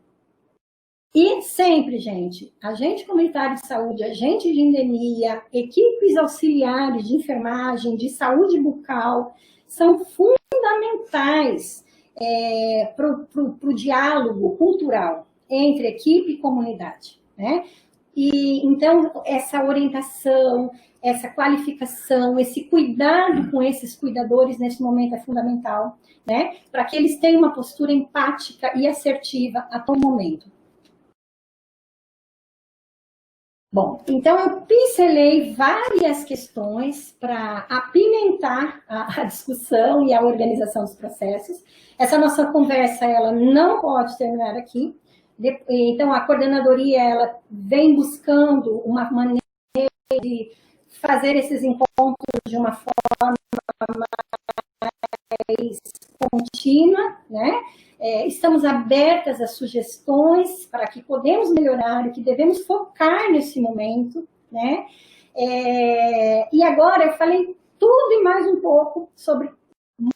Speaker 1: E sempre, gente, agente comunitário de saúde, agente de endemia, equipes auxiliares de enfermagem, de saúde bucal, são fundamentais para o diálogo cultural entre equipe e comunidade, né? E, então, essa orientação, essa qualificação, esse cuidado com esses cuidadores nesse momento é fundamental, né? Para que eles tenham uma postura empática e assertiva a todo momento. Bom, então eu pincelei várias questões para apimentar a discussão e a organização dos processos. Essa nossa conversa, ela não pode terminar aqui. Então, a coordenadoria, ela vem buscando uma maneira de fazer esses encontros de uma forma mais contínua, né? Estamos abertas a sugestões para que podemos melhorar, o que devemos focar nesse momento, né? E agora eu falei tudo e mais um pouco sobre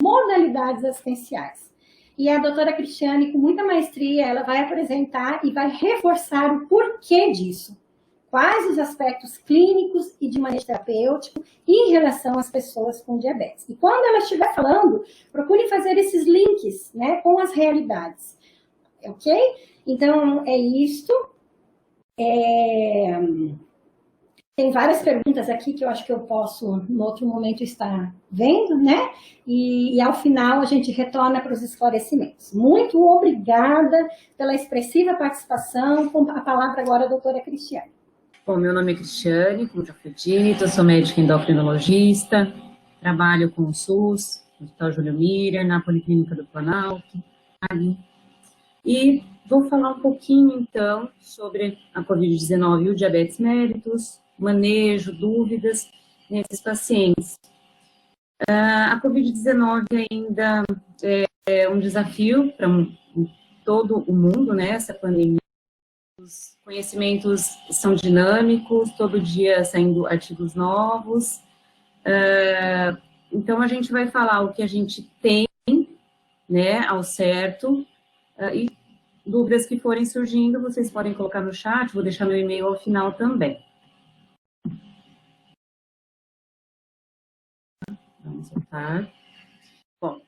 Speaker 1: modalidades assistenciais. E a doutora Cristiane, com muita maestria, ela vai apresentar e vai reforçar o porquê disso. Quais os aspectos clínicos e de manejo terapêutico em relação às pessoas com diabetes. E quando ela estiver falando, procure fazer esses links, né, com as realidades. Ok? Então, é isto. Tem várias perguntas aqui que eu acho que eu posso, no outro momento, estar vendo, né? E ao final, a gente retorna para os esclarecimentos. Muito obrigada pela expressiva participação. Com a palavra agora a doutora Cristiane.
Speaker 2: Bom, meu nome é Cristiane, como já foi dito, eu sou médica endocrinologista, trabalho com o SUS, no Hospital Júlio Miller, na Policlínica do Planalto, ali. E vou falar um pouquinho, então, sobre a Covid-19 e o diabetes mellitus, manejo, dúvidas nesses pacientes. A Covid-19 ainda é um desafio para todo o mundo, né, essa pandemia. Os conhecimentos são dinâmicos, todo dia saindo artigos novos. Então, a gente vai falar o que a gente tem, né, ao certo, e dúvidas que forem surgindo, vocês podem colocar no chat, vou deixar meu e-mail ao final também. Vamos voltar. Bom,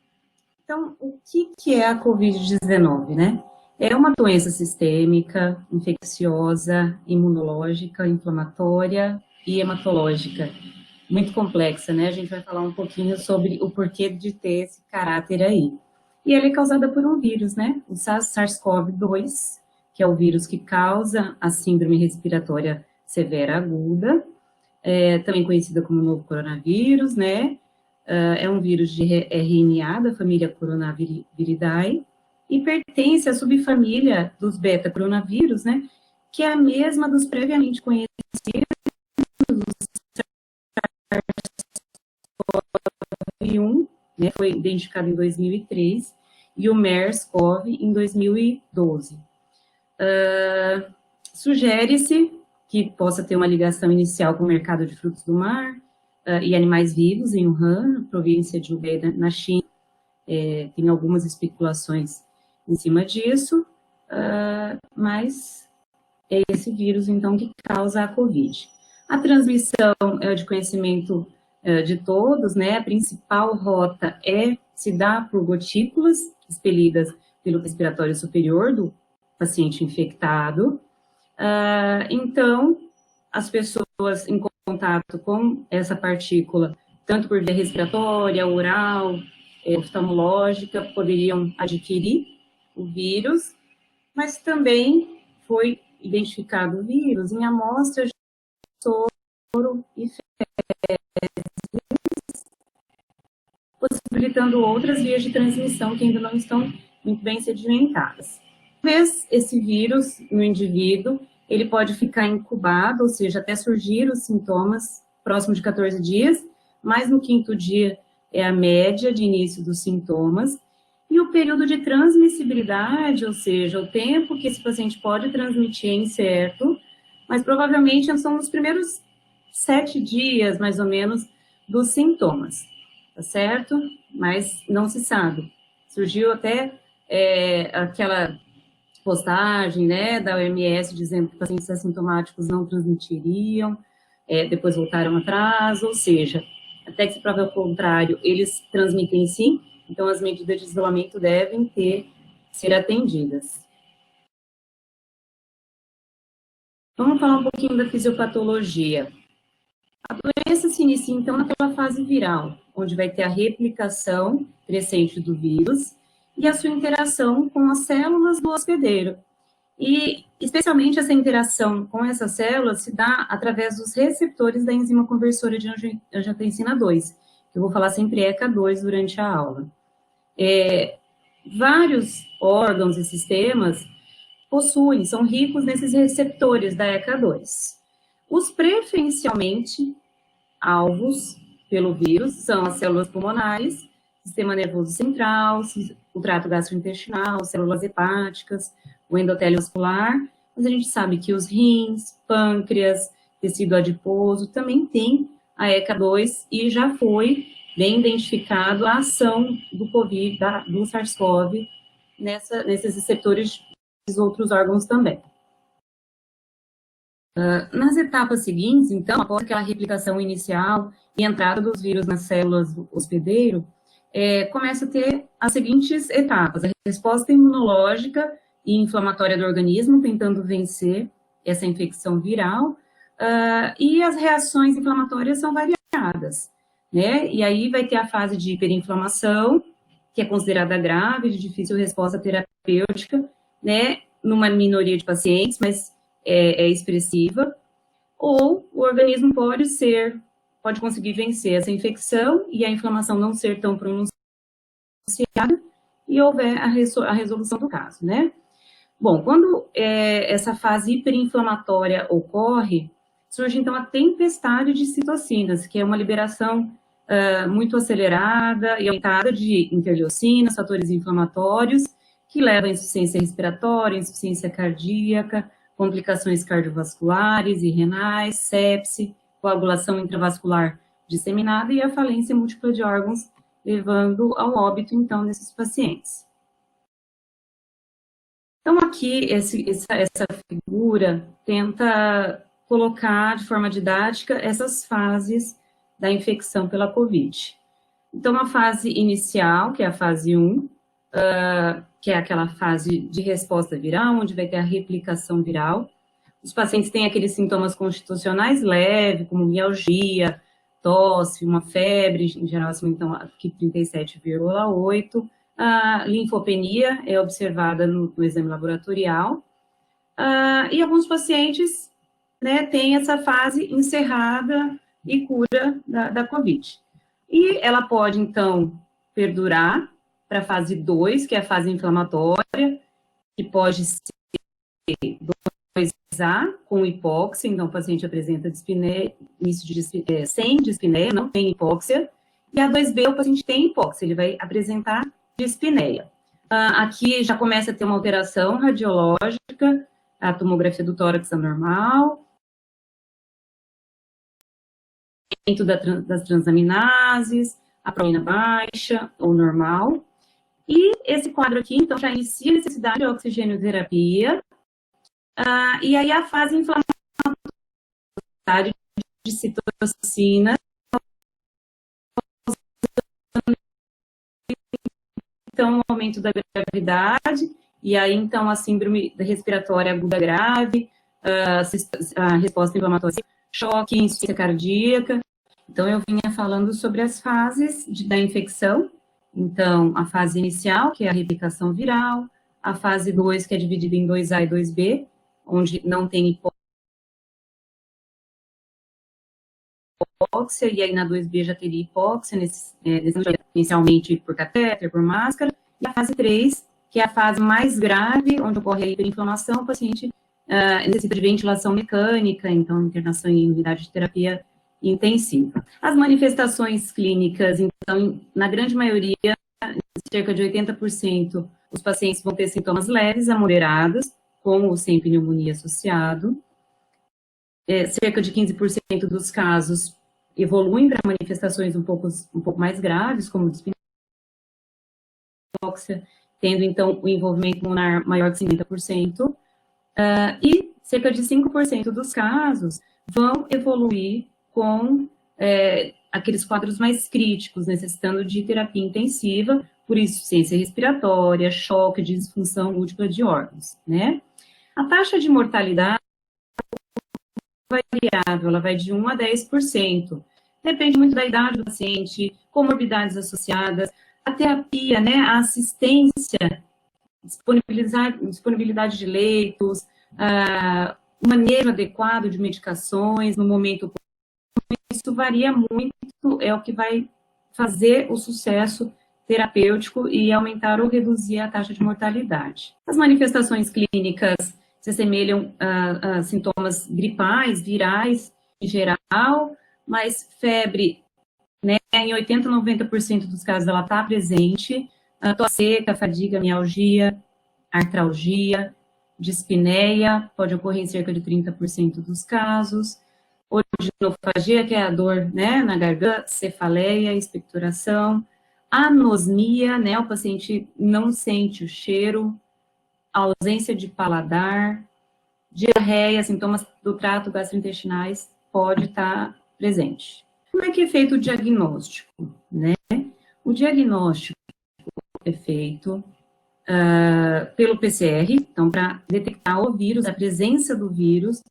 Speaker 2: então, o que é a Covid-19, né? É uma doença sistêmica, infecciosa, imunológica, inflamatória e hematológica. Muito complexa, né? A gente vai falar um pouquinho sobre o porquê de ter esse caráter aí. E ela é causada por um vírus, né? O SARS-CoV-2, que é o vírus que causa a síndrome respiratória severa aguda, também conhecida como novo coronavírus, né? É um vírus de RNA da família Coronaviridae e pertence à subfamília dos beta-coronavírus, né? Que é a mesma dos previamente conhecidos, SARS-CoV-1, né? Foi identificado em 2003, e o MERS-CoV em 2012. Sugere-se que possa ter uma ligação inicial com o mercado de frutos do mar e animais vivos em Wuhan, província de Hubei, na China. Tem algumas especulações em cima disso, mas é esse vírus, então, que causa a Covid. A transmissão é de conhecimento de todos, né, a principal rota se dá por gotículas expelidas pelo respiratório superior do paciente infectado. Então, as pessoas em contato com essa partícula, tanto por via respiratória, oral, oftalmológica, poderiam adquirir o vírus, mas também foi identificado o vírus em amostras de soro e possibilitando outras vias de transmissão que ainda não estão muito bem sedimentadas. Uma vez esse vírus no indivíduo, ele pode ficar incubado, ou seja, até surgir os sintomas próximo de 14 dias, mas no 5º dia é a média de início dos sintomas, e o período de transmissibilidade, ou seja, o tempo que esse paciente pode transmitir é incerto, mas provavelmente são os primeiros 7 dias, mais ou menos, dos sintomas, tá certo? Mas não se sabe. Surgiu até aquela postagem, né, da OMS dizendo que pacientes assintomáticos não transmitiriam, depois voltaram atrás, ou seja, até que se prove ao contrário, eles transmitem sim, então as medidas de isolamento devem ser atendidas. Vamos falar um pouquinho da fisiopatologia. A doença se inicia, então, naquela fase viral, onde vai ter a replicação crescente do vírus e a sua interação com as células do hospedeiro. E, especialmente, essa interação com essas células se dá através dos receptores da enzima conversora de angiotensina 2, que eu vou falar sempre ECA2 durante a aula. Vários órgãos e sistemas são ricos nesses receptores da ECA2. Os preferencialmente alvos pelo vírus são as células pulmonares, sistema nervoso central, o trato gastrointestinal, células hepáticas, o endotélio vascular, mas a gente sabe que os rins, pâncreas, tecido adiposo também tem a ECA2 e já foi bem identificado a ação do COVID, do SARS-CoV, nesses receptores dos outros órgãos também. Nas etapas seguintes, então, após aquela replicação inicial e entrada dos vírus nas células do hospedeiro, começa a ter as seguintes etapas: a resposta imunológica e inflamatória do organismo, tentando vencer essa infecção viral, e as reações inflamatórias são variadas, né? E aí vai ter a fase de hiperinflamação, que é considerada grave, de difícil resposta terapêutica, né? Numa minoria de pacientes, mas é expressiva, ou o organismo pode conseguir vencer essa infecção e a inflamação não ser tão pronunciada e houver a resolução do caso, né? Bom, quando essa fase hiperinflamatória ocorre, surge então a tempestade de citocinas, que é uma liberação muito acelerada e aumentada de interleucinas, fatores inflamatórios, que levam à insuficiência respiratória, insuficiência cardíaca, complicações cardiovasculares e renais, sepse, coagulação intravascular disseminada e a falência múltipla de órgãos, levando ao óbito, então, desses pacientes. Então, aqui, essa figura tenta colocar de forma didática essas fases da infecção pela COVID. Então, a fase inicial, que é a fase 1, que é aquela fase de resposta viral, onde vai ter a replicação viral. Os pacientes têm aqueles sintomas constitucionais leves, como mialgia, tosse, uma febre, em geral, assim, então, aqui 37,8. A linfopenia é observada no exame laboratorial. E alguns pacientes, né, têm essa fase encerrada e cura da COVID. E ela pode, então, perdurar para a fase 2, que é a fase inflamatória, que pode ser 2A, com hipóxia, então o paciente apresenta dispneia, sem dispneia, não tem hipóxia, e a 2B, o paciente tem hipóxia, ele vai apresentar dispneia. Aqui já começa a ter uma alteração radiológica, a tomografia do tórax anormal, das transaminases, a proteína baixa ou normal. E esse quadro aqui, então, já inicia a necessidade de oxigenoterapia, e aí a fase inflamatória de citocina momento da gravidade, e aí, então, a síndrome respiratória aguda grave, a resposta inflamatória, choque, insuficiência cardíaca. Então, eu vinha falando sobre as fases da infecção. Então, a fase inicial, que é a replicação viral, a fase 2, que é dividida em 2A e 2B, onde não tem hipóxia, e aí na 2B já teria hipóxia, inicialmente por catéter, por máscara, e a fase 3, que é a fase mais grave, onde ocorre a hiperinflamação, o paciente necessita de ventilação mecânica, então internação em unidade de terapia intensiva. As manifestações clínicas, então, na grande maioria, cerca de 80%, os pacientes vão ter sintomas leves a moderados, com ou sem pneumonia associado. Cerca de 15% dos casos evoluem para manifestações um pouco mais graves, como dispneia, tendo, então, o envolvimento pulmonar maior que 50%, e cerca de 5% dos casos vão evoluir com aqueles quadros mais críticos, necessitando de terapia intensiva, por insuficiência respiratória, choque, disfunção múltipla de órgãos, né? A taxa de mortalidade é variável, ela vai de 1 a 10%. Depende muito da idade do paciente, comorbidades associadas, a terapia, né, a assistência, disponibilidade de leitos, o manejo adequado de medicações no momento. Isso varia muito, é o que vai fazer o sucesso terapêutico e aumentar ou reduzir a taxa de mortalidade. As manifestações clínicas se assemelham a sintomas gripais, virais, em geral, mas febre, né, em 80% a 90% dos casos ela está presente, tosse seca, fadiga, mialgia, artralgia, dispneia, pode ocorrer em cerca de 30% dos casos, odinofagia, que é a dor, né, na garganta, cefaleia, expectoração, anosmia, né, o paciente não sente o cheiro, ausência de paladar, diarreia, sintomas do trato gastrointestinais pode estar presente. Como é que é feito o diagnóstico, né? O diagnóstico é feito pelo PCR, então, para detectar o vírus, a presença do vírus,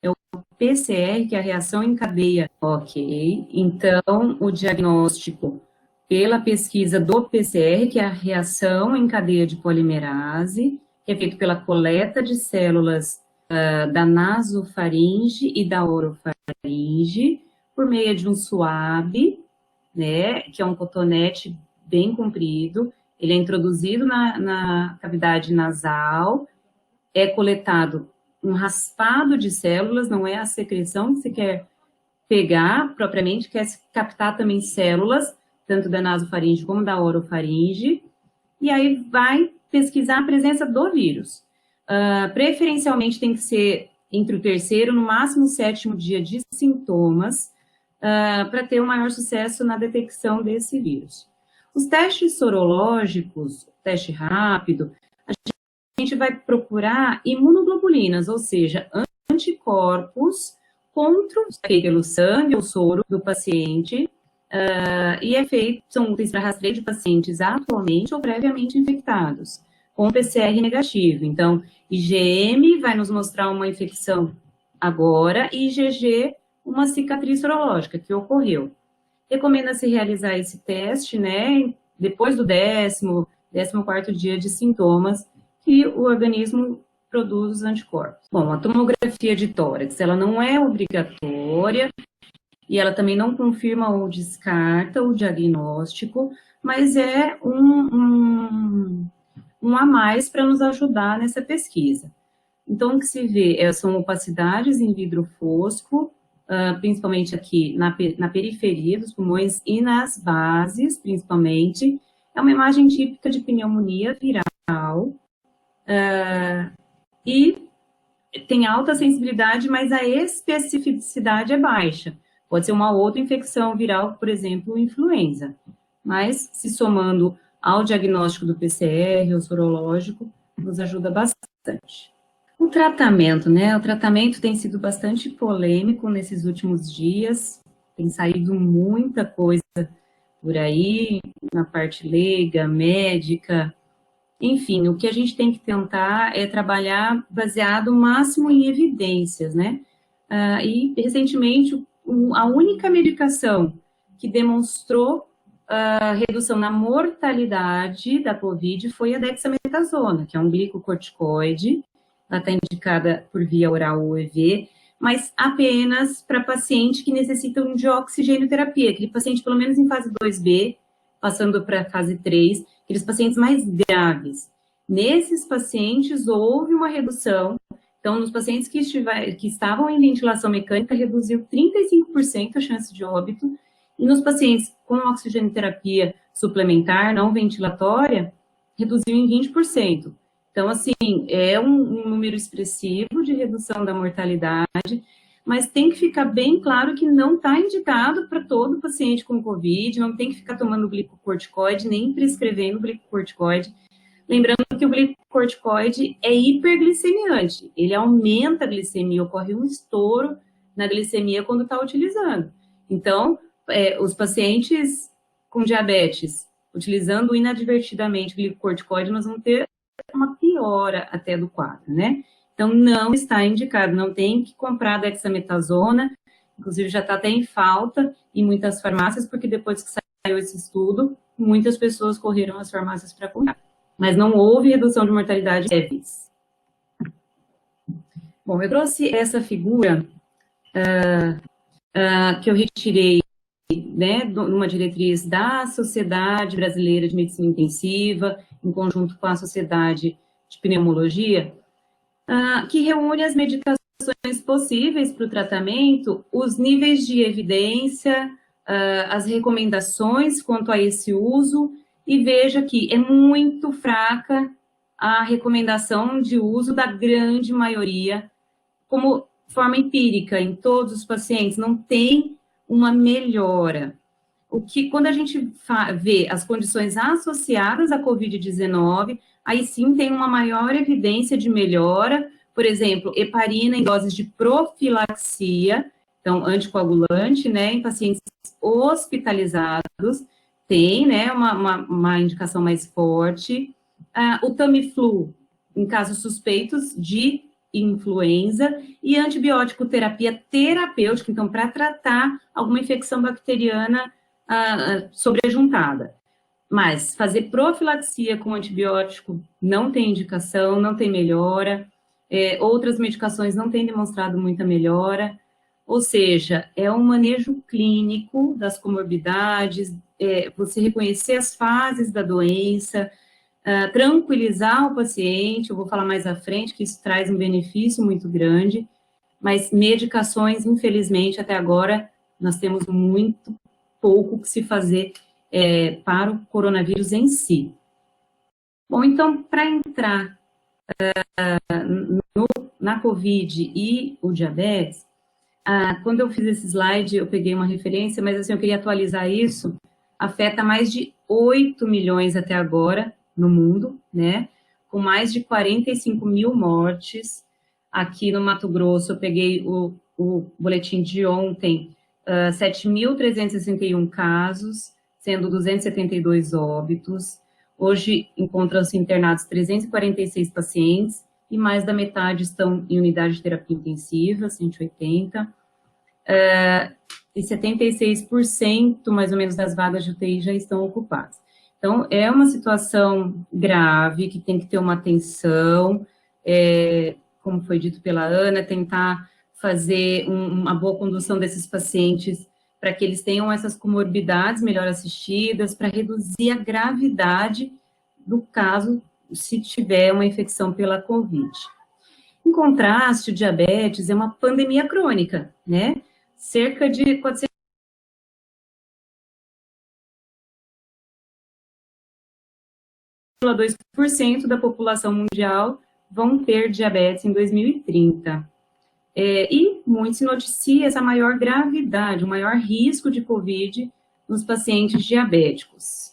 Speaker 2: é o PCR, que é a reação em cadeia. Ok, então, o diagnóstico pela pesquisa do PCR, que é a reação em cadeia de polimerase, que é feito pela coleta de células da nasofaringe e da orofaringe, por meio de um suave, né, que é um cotonete bem comprido, ele é introduzido na cavidade nasal, é coletado um raspado de células, não é a secreção que se quer pegar propriamente, quer captar também células, tanto da nasofaringe como da orofaringe, e aí vai pesquisar a presença do vírus. Preferencialmente tem que ser entre o terceiro, no máximo o 7º dia de sintomas, para ter o maior sucesso na detecção desse vírus. Os testes sorológicos, teste rápido, a gente vai procurar imunoglobulinas, ou seja, anticorpos contra pelo sangue ou soro do paciente, e é feito, são úteis para rastreio de pacientes atualmente ou previamente infectados, com PCR negativo. Então, IgM vai nos mostrar uma infecção agora e IgG uma cicatriz sorológica que ocorreu. Recomenda-se realizar esse teste, né, depois do 14º dia de sintomas, que o organismo produz os anticorpos. Bom, a tomografia de tórax, ela não é obrigatória, e ela também não confirma ou descarta o diagnóstico, mas é um a mais para nos ajudar nessa pesquisa. Então, o que se vê são opacidades em vidro fosco, principalmente aqui na periferia dos pulmões e nas bases, principalmente. É uma imagem típica de pneumonia viral, e tem alta sensibilidade, mas a especificidade é baixa. Pode ser uma outra infecção viral, por exemplo, influenza. Mas, se somando ao diagnóstico do PCR ou sorológico, nos ajuda bastante. O tratamento, né? O tratamento tem sido bastante polêmico nesses últimos dias, tem saído muita coisa por aí, na parte leiga, médica, Enfim, o que a gente tem que tentar é trabalhar baseado o máximo em evidências, né? E, recentemente, a única medicação que demonstrou redução na mortalidade da COVID foi a dexametasona, que é um glicocorticoide, ela está indicada por via oral ou EV, mas apenas para pacientes que necessitam de oxigenoterapia, aquele paciente pelo menos em fase 2B, passando para a fase 3, aqueles pacientes mais graves. Nesses pacientes, houve uma redução. Então, nos pacientes que estavam em ventilação mecânica, reduziu 35% a chance de óbito, e nos pacientes com oxigenoterapia suplementar, não ventilatória, reduziu em 20%. Então, assim, é um número expressivo de redução da mortalidade, mas tem que ficar bem claro que não está indicado para todo paciente com COVID, não tem que ficar tomando glicocorticoide, nem prescrevendo glicocorticoide. Lembrando que o glicocorticoide é hiperglicemiante, ele aumenta a glicemia, ocorre um estouro na glicemia quando está utilizando. Então, os pacientes com diabetes, utilizando inadvertidamente o glicocorticoide, nós vamos ter uma piora até do quadro, né? Então, não está indicado, não tem que comprar dexametasona, inclusive já está até em falta em muitas farmácias, porque depois que saiu esse estudo, muitas pessoas correram às farmácias para comprar. Mas não houve redução de mortalidade leves. Bom, eu trouxe essa figura que eu retirei, né, numa diretriz da Sociedade Brasileira de Medicina Intensiva, em conjunto com a Sociedade de Pneumologia, que reúne as medicações possíveis para o tratamento, os níveis de evidência, as recomendações quanto a esse uso, e veja que é muito fraca a recomendação de uso da grande maioria, como forma empírica, em todos os pacientes, não tem uma melhora. Quando a gente vê as condições associadas à Covid-19, aí sim tem uma maior evidência de melhora, por exemplo, heparina em doses de profilaxia, então anticoagulante, né, em pacientes hospitalizados, tem, né, uma indicação mais forte. O Tamiflu, em casos suspeitos de influenza, e antibiótico terapia terapêutica, então, para tratar alguma infecção bacteriana sobrejuntada. Mas fazer profilaxia com antibiótico não tem indicação, não tem melhora, outras medicações não têm demonstrado muita melhora, ou seja, é um manejo clínico das comorbidades, você reconhecer as fases da doença, tranquilizar o paciente, eu vou falar mais à frente, que isso traz um benefício muito grande, mas medicações, infelizmente, até agora, nós temos muito pouco que se fazer para o coronavírus em si. Bom, então, para entrar na COVID e o diabetes, quando eu fiz esse slide, eu peguei uma referência, mas assim, eu queria atualizar isso, afeta mais de 8 milhões até agora no mundo, né, com mais de 45 mil mortes. Aqui no Mato Grosso, eu peguei o boletim de ontem, 7.361 casos, sendo 272 óbitos. Hoje, encontram-se internados 346 pacientes, e mais da metade estão em unidade de terapia intensiva, 180, e 76%, mais ou menos, das vagas de UTI já estão ocupadas. Então, é uma situação grave, que tem que ter uma atenção, como foi dito pela Ana, tentar fazer uma boa condução desses pacientes para que eles tenham essas comorbidades melhor assistidas, para reduzir a gravidade do caso, se tiver uma infecção pela COVID. Em contraste, o diabetes é uma pandemia crônica, né? Cerca de 4,2% da população mundial vão ter diabetes em 2030. E muito se noticia essa maior gravidade, o maior risco de COVID nos pacientes diabéticos.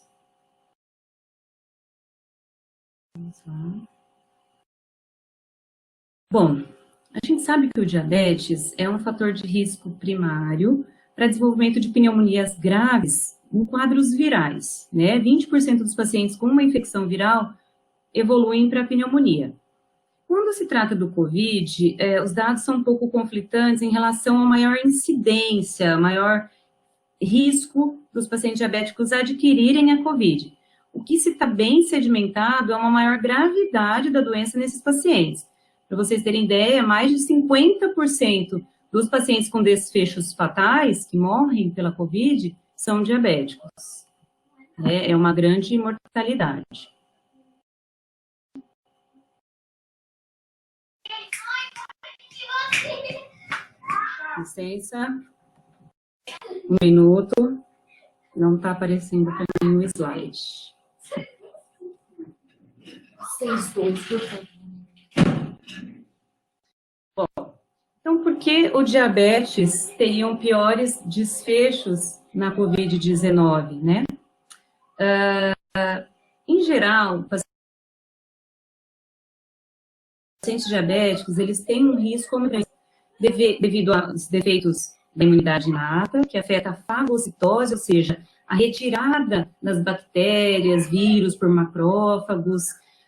Speaker 2: Bom, a gente sabe que o diabetes é um fator de risco primário para desenvolvimento de pneumonias graves em quadros virais, né? 20% dos pacientes com uma infecção viral evoluem para pneumonia. Quando se trata do COVID, os dados são um pouco conflitantes em relação a maior incidência, maior risco dos pacientes diabéticos adquirirem a COVID. O que se está bem sedimentado é uma maior gravidade da doença nesses pacientes. Para vocês terem ideia, mais de 50% dos pacientes com desfechos fatais, que morrem pela COVID, são diabéticos. É uma grande mortalidade. Licença. Um minuto. Não está aparecendo para mim o slide. 6-2, por favor. Bom, então por que o diabetes teriam piores desfechos na COVID-19, né? Em geral, pacientes diabéticos, eles têm um risco devido aos defeitos da imunidade inata, que afeta a fagocitose, ou seja, a retirada das bactérias, vírus por macrófagos,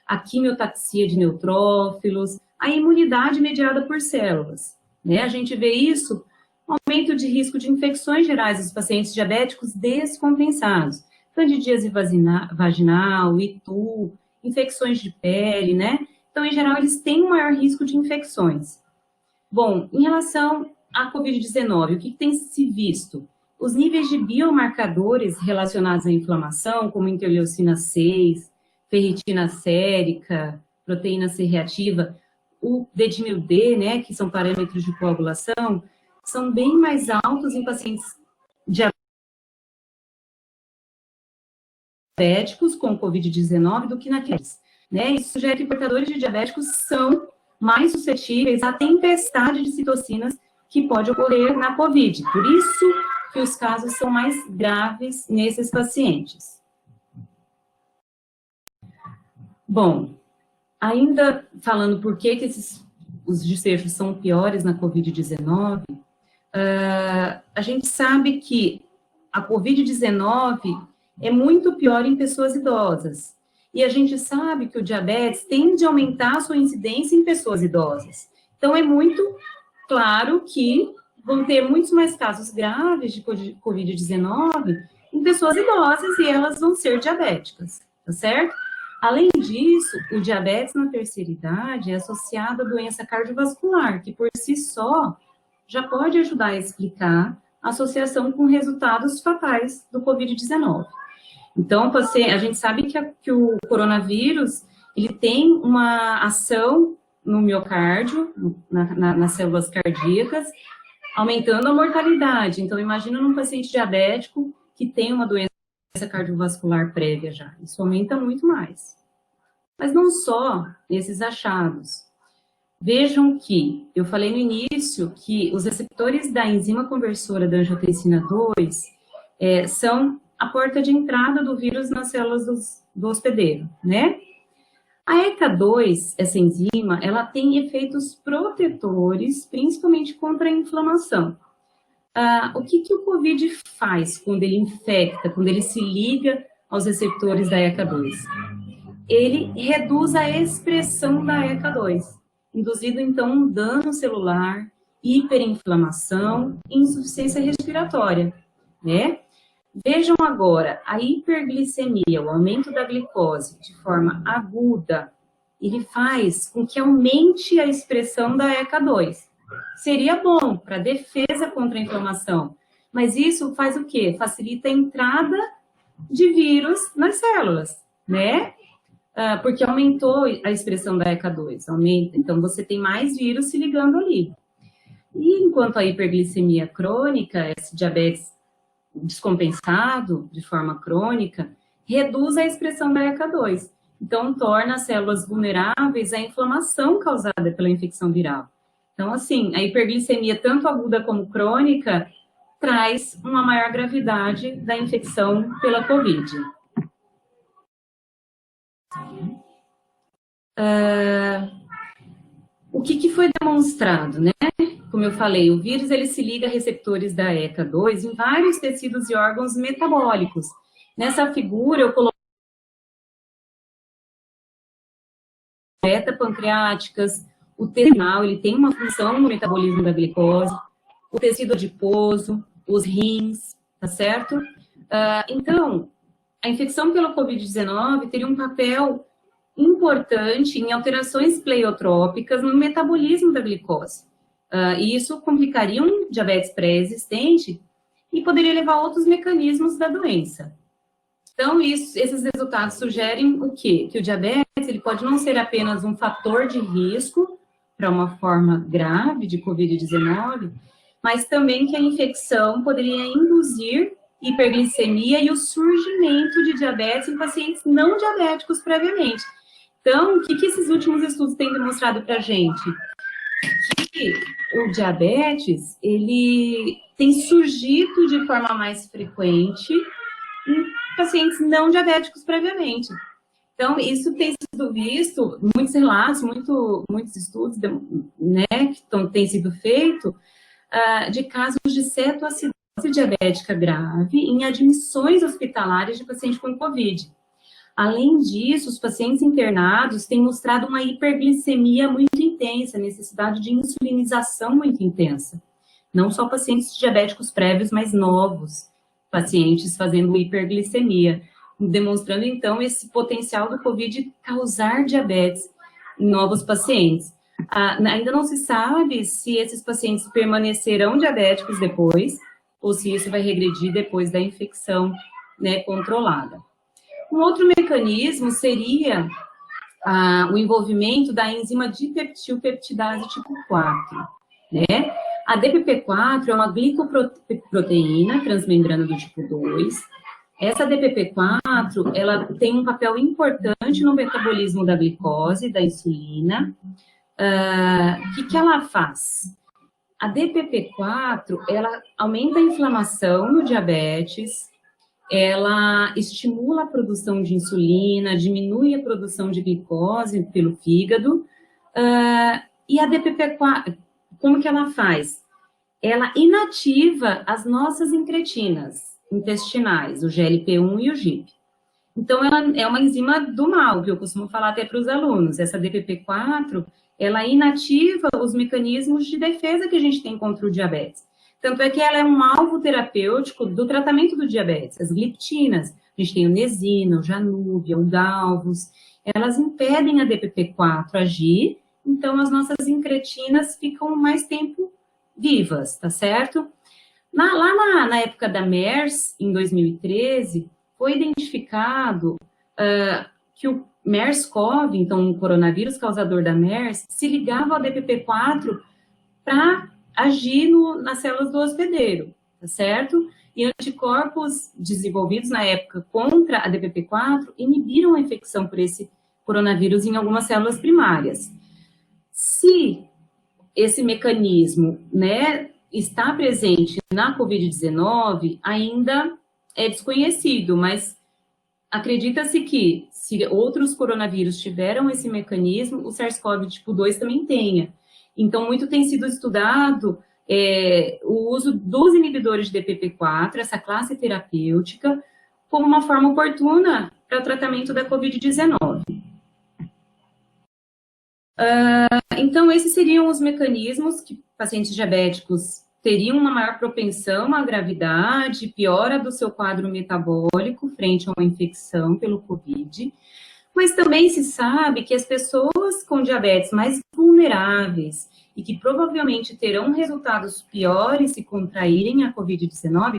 Speaker 2: a quimiotaxia de neutrófilos, a imunidade mediada por células. Né? A gente vê isso, aumento de risco de infecções gerais dos pacientes diabéticos descompensados, candidíase vaginal, ITU, infecções de pele, né? Então, em geral, eles têm um maior risco de infecções. Bom, em relação à COVID-19, o que tem se visto? Os níveis de biomarcadores relacionados à inflamação, como interleucina 6, ferritina sérica, proteína C reativa, o D-dimer-D, né, que são parâmetros de coagulação, são bem mais altos em pacientes diabéticos com COVID-19 do que naqueles. Né? Isso sugere que portadores de diabéticos são mais suscetíveis à tempestade de citocinas que pode ocorrer na COVID. Por isso que os casos são mais graves nesses pacientes. Bom, ainda falando por que os desfechos são piores na COVID-19, a gente sabe que a COVID-19 é muito pior em pessoas idosas. E a gente sabe que o diabetes tende a aumentar a sua incidência em pessoas idosas. Então, é muito claro que vão ter muitos mais casos graves de COVID-19 em pessoas idosas e elas vão ser diabéticas, tá certo? Além disso, o diabetes na terceira idade é associado à doença cardiovascular, que por si só já pode ajudar a explicar a associação com resultados fatais do COVID-19. Então, a gente sabe que o coronavírus, ele tem uma ação no miocárdio, nas células cardíacas, aumentando a mortalidade. Então, imagina num paciente diabético que tem uma doença cardiovascular prévia já. Isso aumenta muito mais. Mas não só esses achados. Vejam que, eu falei no início que os receptores da enzima conversora da angiotensina 2 são a porta de entrada do vírus nas células do hospedeiro, né? A ECA2, essa enzima, ela tem efeitos protetores, principalmente contra a inflamação. O que o COVID faz quando ele infecta, quando ele se liga aos receptores da ECA2? Ele reduz a expressão da ECA2, induzindo, então, um dano celular, hiperinflamação e insuficiência respiratória, né? Vejam agora, a hiperglicemia, o aumento da glicose de forma aguda, ele faz com que aumente a expressão da ECA2. Seria bom para defesa contra a inflamação, mas isso faz o quê? Facilita a entrada de vírus nas células, né? Porque aumentou a expressão da ECA2, aumenta, então você tem mais vírus se ligando ali. E enquanto a hiperglicemia crônica, esse diabetes descompensado de forma crônica, reduz a expressão da ECA2. Então, torna as células vulneráveis à inflamação causada pela infecção viral. Então, assim, a hiperglicemia, tanto aguda como crônica, traz uma maior gravidade da infecção pela COVID. O que foi demonstrado, né? Como eu falei, o vírus ele se liga a receptores da ECA2 em vários tecidos e órgãos metabólicos. Nessa figura eu coloquei beta-pancreáticas, o terminal, ele tem uma função no metabolismo da glicose, o tecido adiposo, os rins, tá certo? Então, a infecção pelo Covid-19 teria um papel importante em alterações pleiotrópicas no metabolismo da glicose. E isso complicaria um diabetes pré-existente e poderia levar a outros mecanismos da doença. Então, esses resultados sugerem o quê? Que o diabetes ele pode não ser apenas um fator de risco para uma forma grave de Covid-19, mas também que a infecção poderia induzir hiperglicemia e o surgimento de diabetes em pacientes não diabéticos previamente. Então, o que esses últimos estudos têm demonstrado para a gente? Que o diabetes, ele tem surgido de forma mais frequente em pacientes não diabéticos previamente. Então, isso tem sido visto, muitos relatos, muitos estudos, né, que têm sido feitos de casos de cetoacidose diabética grave em admissões hospitalares de pacientes com COVID. Além disso, os pacientes internados têm mostrado uma hiperglicemia muito intensa, necessidade de insulinização muito intensa. Não só pacientes diabéticos prévios, mas novos pacientes fazendo hiperglicemia, demonstrando, então, esse potencial do COVID causar diabetes em novos pacientes. Ainda não se sabe se esses pacientes permanecerão diabéticos depois, ou se isso vai regredir depois da infecção, né, controlada. Um outro mecanismo seria o envolvimento da enzima dipeptilpeptidase tipo 4, né? A DPP4 é uma glicoproteína transmembrana do tipo 2. Essa DPP4, ela tem um papel importante no metabolismo da glicose, da insulina. O que ela faz? A DPP4, ela aumenta a inflamação no diabetes, ela estimula a produção de insulina, diminui a produção de glicose pelo fígado, e a DPP4, como que ela faz? Ela inativa as nossas incretinas intestinais, o GLP-1 e o GIP. Então, ela é uma enzima do mal, que eu costumo falar até para os alunos. Essa DPP4, ela inativa os mecanismos de defesa que a gente tem contra o diabetes. Tanto é que ela é um alvo terapêutico do tratamento do diabetes. As gliptinas, a gente tem o Nesina, o Januvia, o Galvus, elas impedem a DPP4 agir, então as nossas incretinas ficam mais tempo vivas, tá certo? Lá na época da MERS, em 2013, foi identificado que o MERS-CoV, então o coronavírus causador da MERS, se ligava ao DPP4 para agir nas células do hospedeiro, tá certo? E anticorpos desenvolvidos na época contra a DPP4 inibiram a infecção por esse coronavírus em algumas células primárias. Se esse mecanismo, né, está presente na COVID-19, ainda é desconhecido, mas acredita-se que, se outros coronavírus tiveram esse mecanismo, o SARS-CoV tipo 2 também tenha. Então, muito tem sido estudado o uso dos inibidores de DPP4, essa classe terapêutica, como uma forma oportuna para o tratamento da COVID-19. Então, esses seriam os mecanismos que pacientes diabéticos teriam uma maior propensão à gravidade, piora do seu quadro metabólico frente a uma infecção pelo COVID, mas também se sabe que as pessoas com diabetes mais vulneráveis e que provavelmente terão resultados piores se contraírem a COVID-19,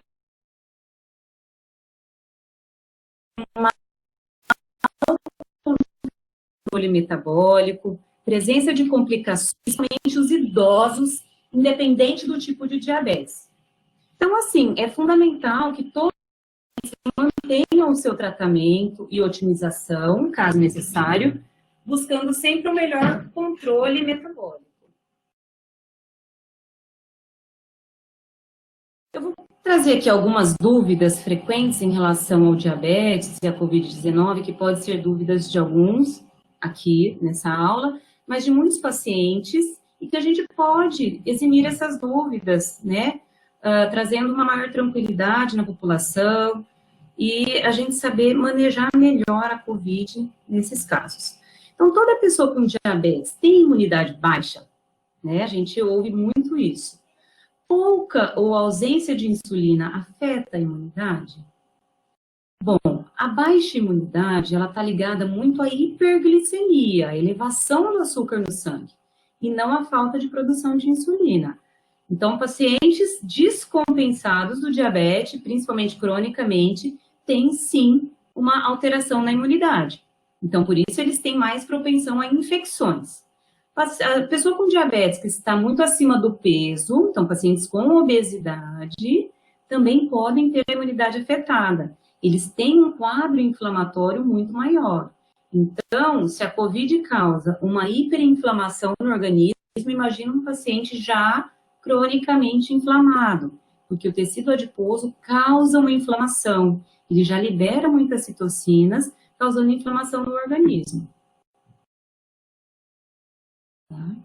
Speaker 2: controle metabólico, presença de complicações, principalmente os idosos, independente do tipo de diabetes. Então, assim, é fundamental que todos mantenham o seu tratamento e otimização, caso necessário, buscando sempre o melhor controle metabólico. Eu vou trazer aqui algumas dúvidas frequentes em relação ao diabetes e à COVID-19, que podem ser dúvidas de alguns aqui nessa aula, mas de muitos pacientes, e que a gente pode eximir essas dúvidas, né, trazendo uma maior tranquilidade na população e a gente saber manejar melhor a COVID nesses casos. Então, toda pessoa com diabetes tem imunidade baixa, né? A gente ouve muito isso. Pouca ou ausência de insulina afeta a imunidade? Bom, a baixa imunidade, ela está ligada muito à hiperglicemia, à elevação do açúcar no sangue, e não à falta de produção de insulina. Então, pacientes descompensados do diabetes, principalmente cronicamente, têm sim uma alteração na imunidade. Então, por isso, eles têm mais propensão a infecções. A pessoa com diabetes que está muito acima do peso, então, pacientes com obesidade, também podem ter a imunidade afetada. Eles têm um quadro inflamatório muito maior. Então, se a COVID causa uma hiperinflamação no organismo, imagina um paciente já cronicamente inflamado, porque o tecido adiposo causa uma inflamação, ele já libera muitas citocinas, causando inflamação no organismo. Tá?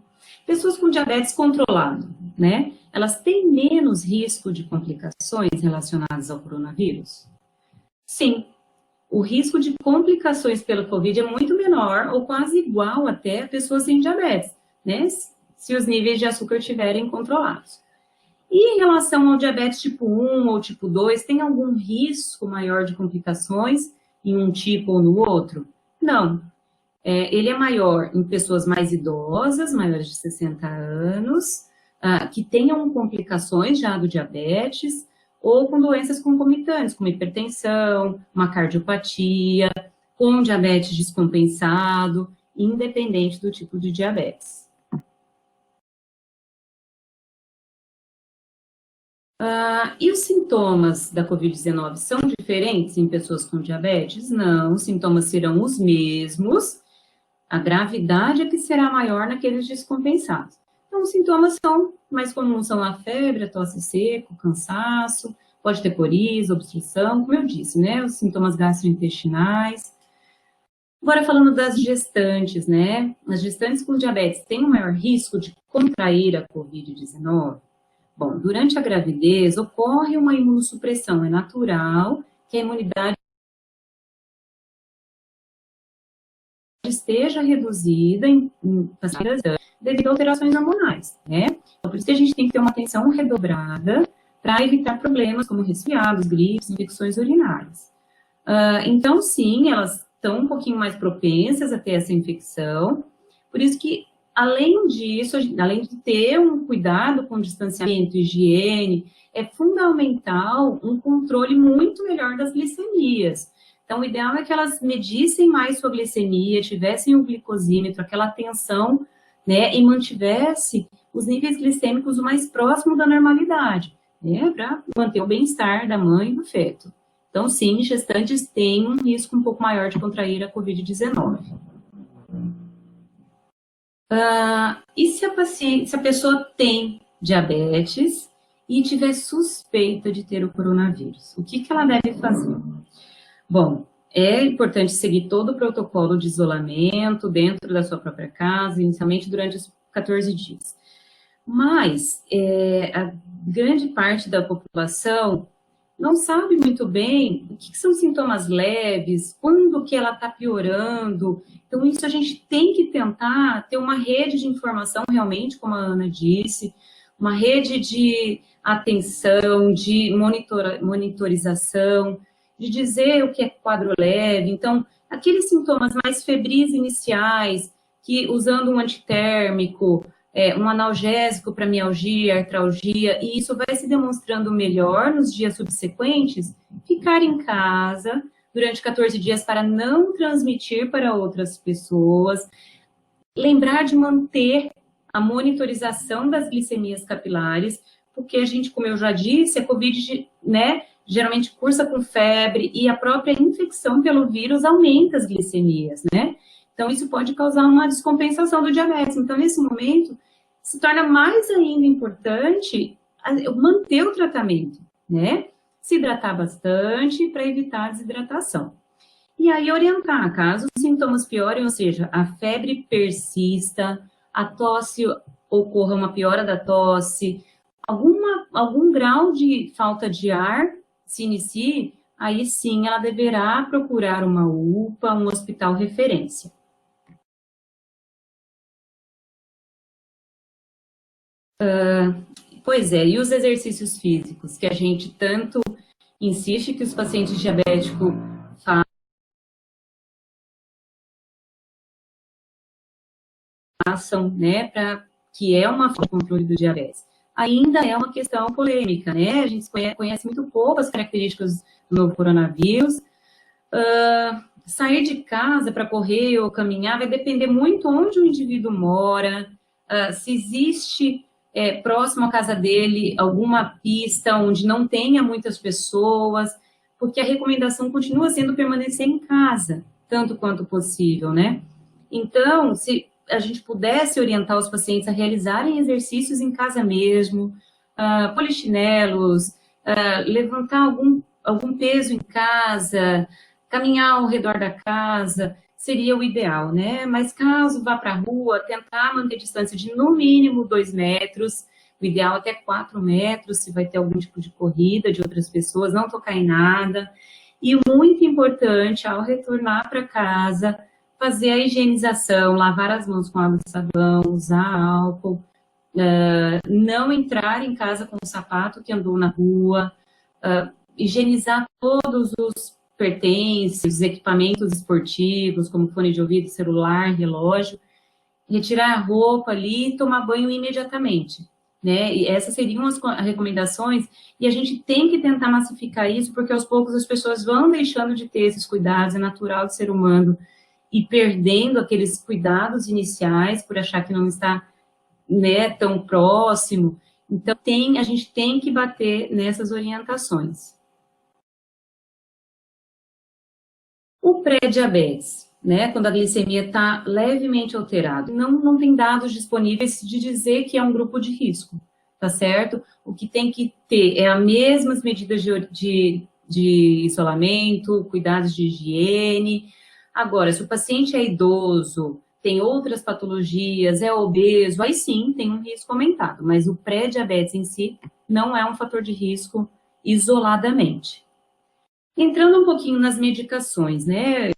Speaker 2: Pessoas com diabetes controlado, né? Elas têm menos risco de complicações relacionadas ao coronavírus? Sim, o risco de complicações pelo COVID é muito menor, ou quase igual até a pessoas sem diabetes, né? Se os níveis de açúcar estiverem controlados. E em relação ao diabetes tipo 1 ou tipo 2, tem algum risco maior de complicações em um tipo ou no outro? Não. Ele é maior em pessoas mais idosas, maiores de 60 anos, que tenham complicações já do diabetes, ou com doenças concomitantes, como hipertensão, uma cardiopatia, com diabetes descompensado, independente do tipo de diabetes. E os sintomas da COVID-19 são diferentes em pessoas com diabetes? Não, os sintomas serão os mesmos, a gravidade é que será maior naqueles descompensados. Então, os sintomas são mais comuns, são a febre, a tosse seca, o cansaço, pode ter coriza, obstrução, como eu disse, né, os sintomas gastrointestinais. Agora, falando das gestantes, né, as gestantes com diabetes têm um maior risco de contrair a COVID-19? Bom, durante a gravidez ocorre uma imunossupressão, é natural que a imunidade esteja reduzida em pacientes devido a alterações hormonais, né? Então, por isso que a gente tem que ter uma atenção redobrada para evitar problemas como resfriados, gripes, infecções urinárias. Então, sim, elas estão um pouquinho mais propensas a ter essa infecção, por isso que, além disso, além de ter um cuidado com distanciamento, higiene, é fundamental um controle muito melhor das glicemias. Então, o ideal é que elas medissem mais sua glicemia, tivessem um glicosímetro, aquela atenção, né, e mantivesse os níveis glicêmicos o mais próximo da normalidade, né, para manter o bem-estar da mãe e do feto. Então, sim, gestantes têm um risco um pouco maior de contrair a COVID-19. E se a pessoa tem diabetes e tiver suspeita de ter o coronavírus, o que ela deve fazer? Bom, é importante seguir todo o protocolo de isolamento dentro da sua própria casa, inicialmente durante os 14 dias. Mas a grande parte da população não sabe muito bem o que são sintomas leves, quando que ela está piorando. Então, isso a gente tem que tentar ter uma rede de informação realmente, como a Ana disse, uma rede de atenção, de monitorização, de dizer o que é quadro leve. Então, aqueles sintomas mais febris iniciais, que usando um antitérmico, um analgésico para mialgia, artralgia, e isso vai se demonstrando melhor nos dias subsequentes, ficar em casa durante 14 dias para não transmitir para outras pessoas, lembrar de manter a monitorização das glicemias capilares, porque a gente, como eu já disse, a COVID, né, geralmente cursa com febre e a própria infecção pelo vírus aumenta as glicemias, né? Então, isso pode causar uma descompensação do diabetes. Então, nesse momento, se torna mais ainda importante manter o tratamento, né? Se hidratar bastante para evitar a desidratação. E aí, orientar, caso os sintomas piorem, ou seja, a febre persista, a tosse ocorra uma piora da tosse, algum grau de falta de ar se inicie, aí sim ela deverá procurar uma UPA, um hospital referência. Pois é, e os exercícios físicos, que a gente tanto insiste que os pacientes diabéticos façam, né, que é uma forma de controle do diabetes. Ainda é uma questão polêmica, né? A gente conhece muito pouco as características do novo coronavírus. Sair de casa para correr ou caminhar vai depender muito onde o indivíduo mora, se existe próximo à casa dele alguma pista onde não tenha muitas pessoas, porque a recomendação continua sendo permanecer em casa, tanto quanto possível, né? Então, se a gente pudesse orientar os pacientes a realizarem exercícios em casa mesmo, polichinelos, levantar algum peso em casa, caminhar ao redor da casa, seria o ideal, né? Mas caso vá para a rua, tentar manter distância de no mínimo 2 metros, o ideal até 4 metros, se vai ter algum tipo de corrida de outras pessoas, não tocar em nada. E muito importante, ao retornar para casa, fazer a higienização, lavar as mãos com água e sabão, usar álcool, não entrar em casa com o sapato que andou na rua, higienizar todos os pertences, os equipamentos esportivos, como fone de ouvido, celular, relógio, retirar a roupa ali e tomar banho imediatamente, né? E essas seriam as recomendações, e a gente tem que tentar massificar isso, porque aos poucos as pessoas vão deixando de ter esses cuidados, é natural do ser humano, e perdendo aqueles cuidados iniciais por achar que não está, né, tão próximo. Então, a gente tem que bater nessas orientações. O pré-diabetes, né, quando a glicemia está levemente alterada, não tem dados disponíveis de dizer que é um grupo de risco, tá certo? O que tem que ter é as mesmas medidas de isolamento, cuidados de higiene. Agora, se o paciente é idoso, tem outras patologias, é obeso, aí sim tem um risco aumentado, mas o pré-diabetes em si não é um fator de risco isoladamente. Entrando um pouquinho nas medicações, né?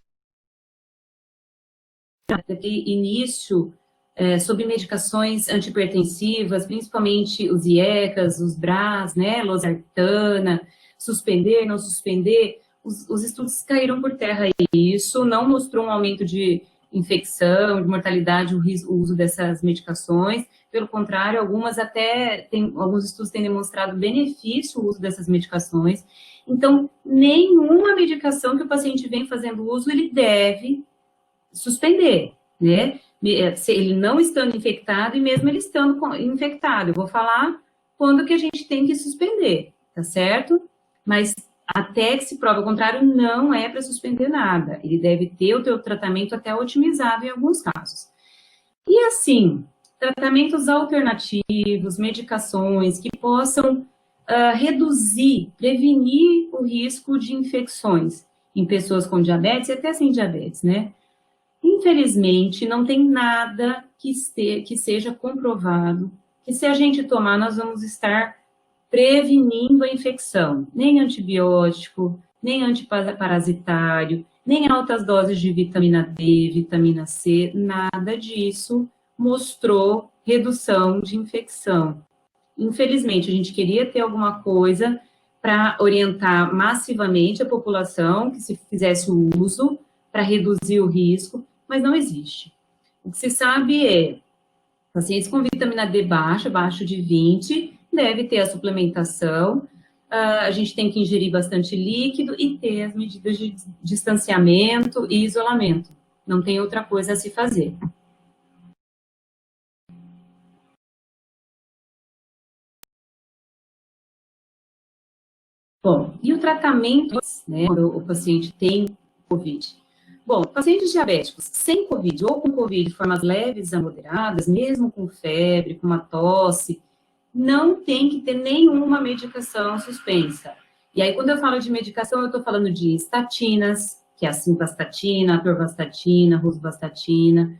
Speaker 2: Início sobre medicações antipertensivas, principalmente os IECAs, os BRAs, né? Losartana, suspender, não suspender, os estudos caíram por terra e isso não mostrou um aumento de infecção, de mortalidade, o uso dessas medicações. Pelo contrário, alguns estudos têm demonstrado benefício o uso dessas medicações. Então, nenhuma medicação que o paciente vem fazendo uso, ele deve suspender, né? Se ele não estando infectado e mesmo ele estando infectado. Eu vou falar quando que a gente tem que suspender, tá certo? Mas até que se prove o contrário, não é para suspender nada. Ele deve ter o teu tratamento até otimizado em alguns casos. E assim, tratamentos alternativos, medicações que possam reduzir, prevenir o risco de infecções em pessoas com diabetes e até sem diabetes, né? Infelizmente, não tem nada que seja comprovado que se a gente tomar, nós vamos estar prevenindo a infecção. Nem antibiótico, nem antiparasitário, nem altas doses de vitamina D, vitamina C, nada disso mostrou redução de infecção. Infelizmente, a gente queria ter alguma coisa para orientar massivamente a população que se fizesse o uso para reduzir o risco, mas não existe. O que se sabe é, pacientes com vitamina D baixa, abaixo de 20, deve ter a suplementação, a gente tem que ingerir bastante líquido e ter as medidas de distanciamento e isolamento. Não tem outra coisa a se fazer. Bom, e o tratamento, né, quando o paciente tem COVID? Bom, pacientes diabéticos sem COVID ou com COVID de formas leves a moderadas, mesmo com febre, com uma tosse, não tem que ter nenhuma medicação suspensa. E aí, quando eu falo de medicação, eu estou falando de estatinas, que é a simvastatina, atorvastatina, rosuvastatina.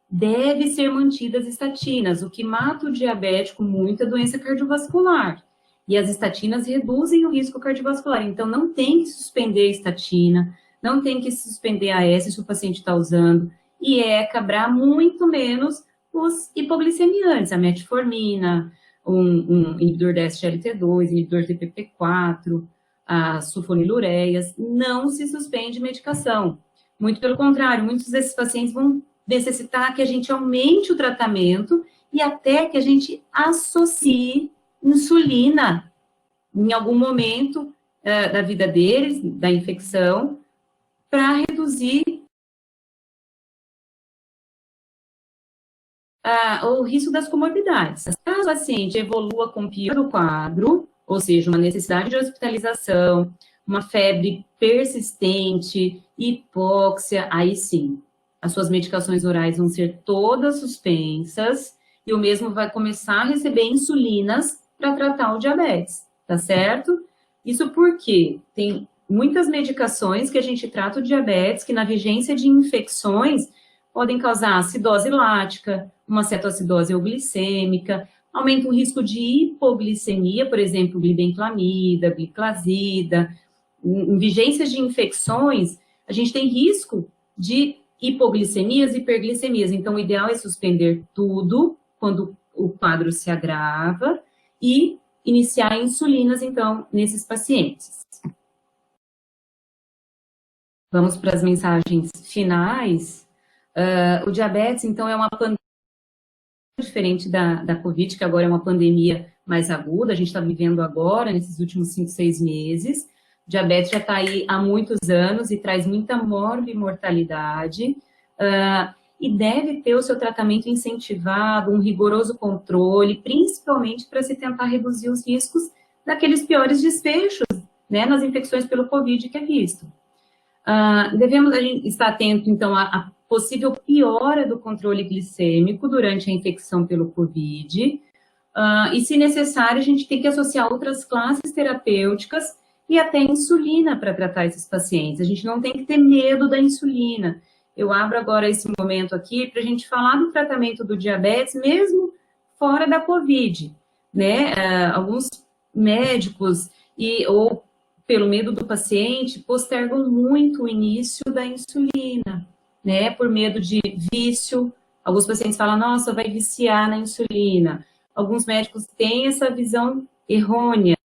Speaker 2: Deve ser mantidas estatinas. O que mata o diabético muito é doença cardiovascular. E as estatinas reduzem o risco cardiovascular. Então, não tem que suspender a estatina, não tem que suspender a AS se o paciente está usando. E ECA, BRA, muito menos os hipoglicemiantes, a metformina, um inibidor da SGLT2, inibidor de TPP4, as sulfonilureias, não se suspende medicação. Muito pelo contrário, muitos desses pacientes vão necessitar que a gente aumente o tratamento e até que a gente associe insulina em algum momento da vida deles, da infecção, para reduzir o risco das comorbidades. Caso o paciente evolua com pior do quadro, ou seja, uma necessidade de hospitalização, uma febre persistente, hipóxia, aí sim, as suas medicações orais vão ser todas suspensas e o mesmo vai começar a receber insulinas para tratar o diabetes, tá certo? Isso porque tem muitas medicações que a gente trata o diabetes, que na vigência de infecções podem causar acidose lática, uma cetoacidose euglicêmica, aumenta o risco de hipoglicemia, por exemplo, glibenclamida, gliclazida. Em vigências de infecções, a gente tem risco de hipoglicemias e hiperglicemias. Então, o ideal é suspender tudo quando o quadro se agrava e iniciar insulinas, então, nesses pacientes. Vamos para as mensagens finais. O diabetes, então, é uma pandemia diferente da Covid, que agora é uma pandemia mais aguda, a gente está vivendo agora, nesses últimos 5, 6 meses. O diabetes já está aí há muitos anos e traz muita morbimortalidade, e deve ter o seu tratamento incentivado, um rigoroso controle, principalmente para se tentar reduzir os riscos daqueles piores desfechos, né, nas infecções pelo Covid que é visto. Devemos a gente estar atento, então, à possível piora do controle glicêmico durante a infecção pelo Covid, e, se necessário, a gente tem que associar outras classes terapêuticas e até insulina para tratar esses pacientes. A gente não tem que ter medo da insulina. Eu abro agora esse momento aqui para a gente falar do tratamento do diabetes, mesmo fora da Covid, né? Alguns médicos ou pelo medo do paciente, postergam muito o início da insulina, né, por medo de vício. Alguns pacientes falam, nossa, vai viciar na insulina. Alguns médicos têm essa visão errônea,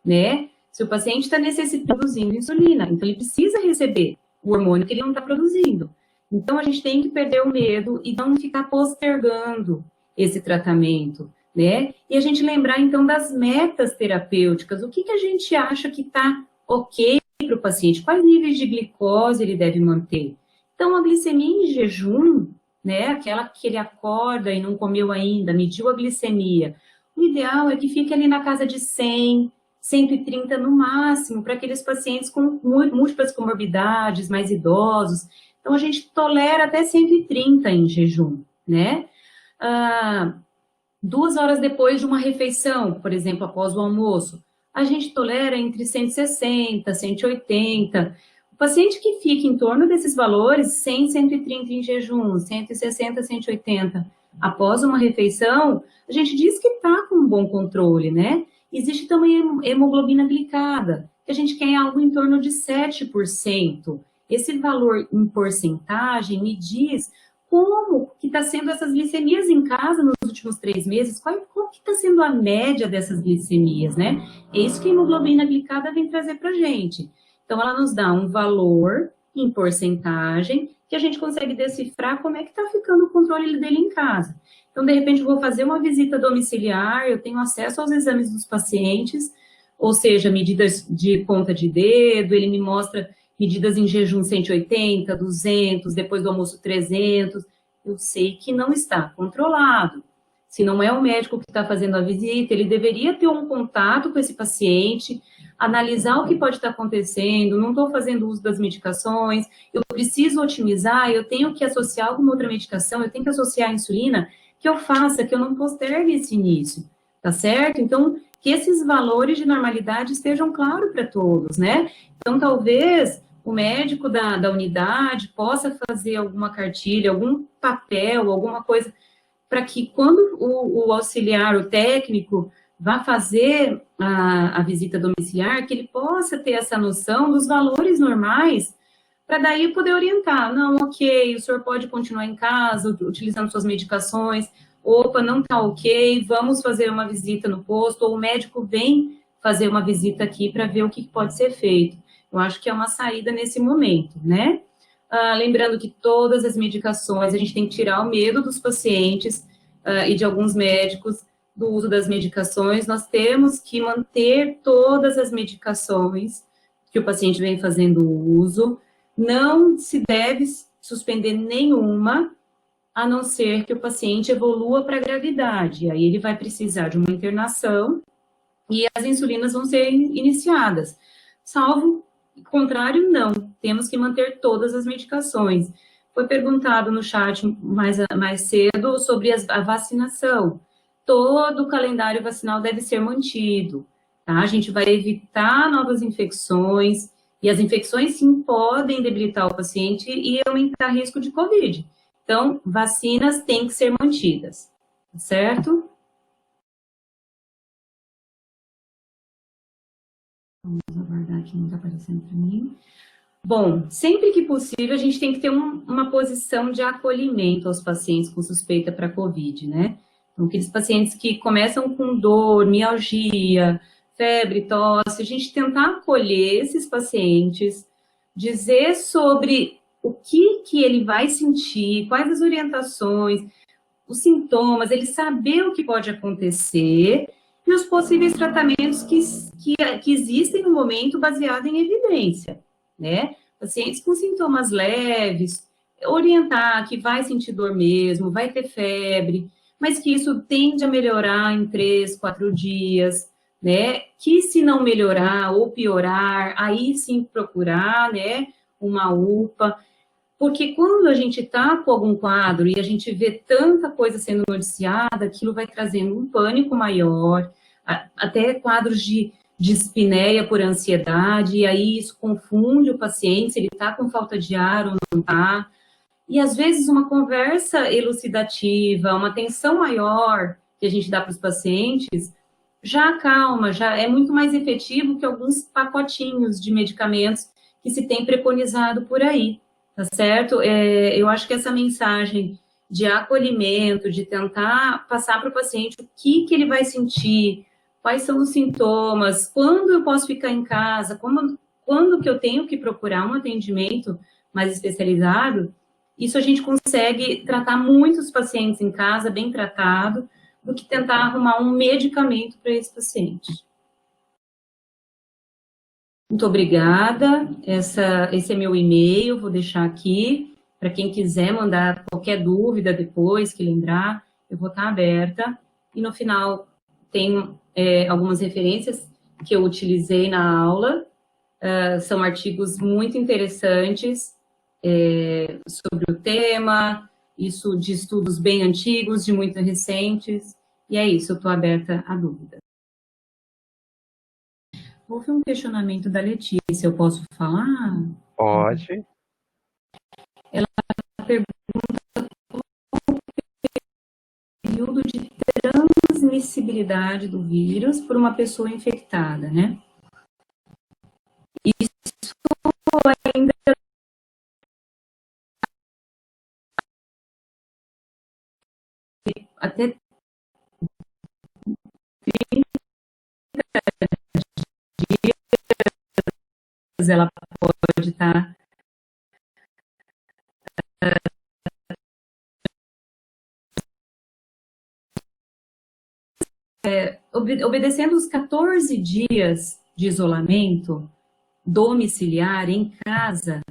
Speaker 2: né? Se o paciente está necessitando de insulina, então ele precisa receber o hormônio que ele não está produzindo. Então, a gente tem que perder o medo e não ficar postergando esse tratamento, né? E a gente lembrar, então, das metas terapêuticas. O que a gente acha que está ok para o paciente? Quais níveis de glicose ele deve manter? Então, a glicemia em jejum, né? Aquela que ele acorda e não comeu ainda, mediu a glicemia. O ideal é que fique ali na casa de 100, 130 no máximo, para aqueles pacientes com múltiplas comorbidades, mais idosos. Então, a gente tolera até 130 em jejum, né? 2 horas depois de uma refeição, por exemplo, após o almoço, a gente tolera entre 160, 180. O paciente que fica em torno desses valores, 100, 130 em jejum, 160, 180, após uma refeição, a gente diz que está com um bom controle, né? Existe também hemoglobina glicada, que a gente quer algo em torno de 7%. Esse valor em porcentagem me diz como que está sendo essas glicemias em casa nos últimos 3 meses, qual que está sendo a média dessas glicemias, né? É isso que a hemoglobina glicada vem trazer para a gente. Então, ela nos dá um valor em porcentagem que a gente consegue decifrar como é que está ficando o controle dele em casa. Então, de repente, eu vou fazer uma visita domiciliar, eu tenho acesso aos exames dos pacientes, ou seja, medidas de ponta de dedo, ele me mostra medidas em jejum 180, 200, depois do almoço 300, eu sei que não está controlado. Se não é o médico que está fazendo a visita, ele deveria ter um contato com esse paciente, analisar o que pode estar acontecendo, não estou fazendo uso das medicações, eu preciso otimizar, eu tenho que associar alguma outra medicação, eu tenho que associar a insulina, que eu faça, que eu não postergue esse início, tá certo? Então, que esses valores de normalidade estejam claros para todos, né? Então, talvez o médico da unidade possa fazer alguma cartilha, algum papel, alguma coisa, para que quando o auxiliar, o técnico, vá fazer a visita domiciliar, que ele possa ter essa noção dos valores normais para daí poder orientar. Não, ok, o senhor pode continuar em casa, utilizando suas medicações. Opa, não está ok, vamos fazer uma visita no posto, ou o médico vem fazer uma visita aqui para ver o que pode ser feito. Eu acho que é uma saída nesse momento, né? Lembrando que todas as medicações, a gente tem que tirar o medo dos pacientes e de alguns médicos do uso das medicações. Nós temos que manter todas as medicações que o paciente vem fazendo uso. Não se deve suspender nenhuma, a não ser que o paciente evolua para a gravidade. Aí ele vai precisar de uma internação e as insulinas vão ser iniciadas. Salvo contrário, não. Temos que manter todas as medicações. Foi perguntado no chat mais cedo sobre a vacinação. Todo o calendário vacinal deve ser mantido, tá? A gente vai evitar novas infecções, e as infecções, sim, podem debilitar o paciente e aumentar o risco de Covid. Então, vacinas têm que ser mantidas, certo? Vamos aguardar aqui, não está aparecendo para mim. Bom, sempre que possível, a gente tem que ter uma posição de acolhimento aos pacientes com suspeita para COVID, né? Então, aqueles pacientes que começam com dor, mialgia, febre, tosse, a gente tentar acolher esses pacientes, dizer sobre o que ele vai sentir, quais as orientações, os sintomas, ele saber o que pode acontecer e os possíveis tratamentos que existem no momento baseado em evidência, né? Pacientes com sintomas leves, orientar que vai sentir dor mesmo, vai ter febre, mas que isso tende a melhorar em 3, 4 dias, né? Que se não melhorar ou piorar, aí sim procurar, né? Uma UPA. Porque quando a gente está com algum quadro e a gente vê tanta coisa sendo noticiada, aquilo vai trazendo um pânico maior, até quadros de dispneia por ansiedade, e aí isso confunde o paciente, se ele está com falta de ar ou não está. E às vezes uma conversa elucidativa, uma atenção maior que a gente dá para os pacientes, já acalma, já é muito mais efetivo que alguns pacotinhos de medicamentos que se tem preconizado por aí. Tá certo? Eu acho que essa mensagem de acolhimento, de tentar passar para o paciente o que ele vai sentir, quais são os sintomas, quando eu posso ficar em casa, quando que eu tenho que procurar um atendimento mais especializado, isso a gente consegue tratar muitos pacientes em casa, bem tratado, do que tentar arrumar um medicamento para esse paciente. Muito obrigada. Esse é meu e-mail, vou deixar aqui. Para quem quiser mandar qualquer dúvida depois, que lembrar, eu vou estar aberta. E no final tem algumas referências que eu utilizei na aula. São artigos muito interessantes sobre o tema, isso de estudos bem antigos, de muito recentes. E é isso, eu estou aberta a dúvidas. Houve um questionamento da Letícia, eu posso falar?
Speaker 3: Pode.
Speaker 2: Ela pergunta qual o período de transmissibilidade do vírus por uma pessoa infectada, né? Isso ainda até 30 dias ela pode estar obedecendo os 14 dias de isolamento domiciliar em casa,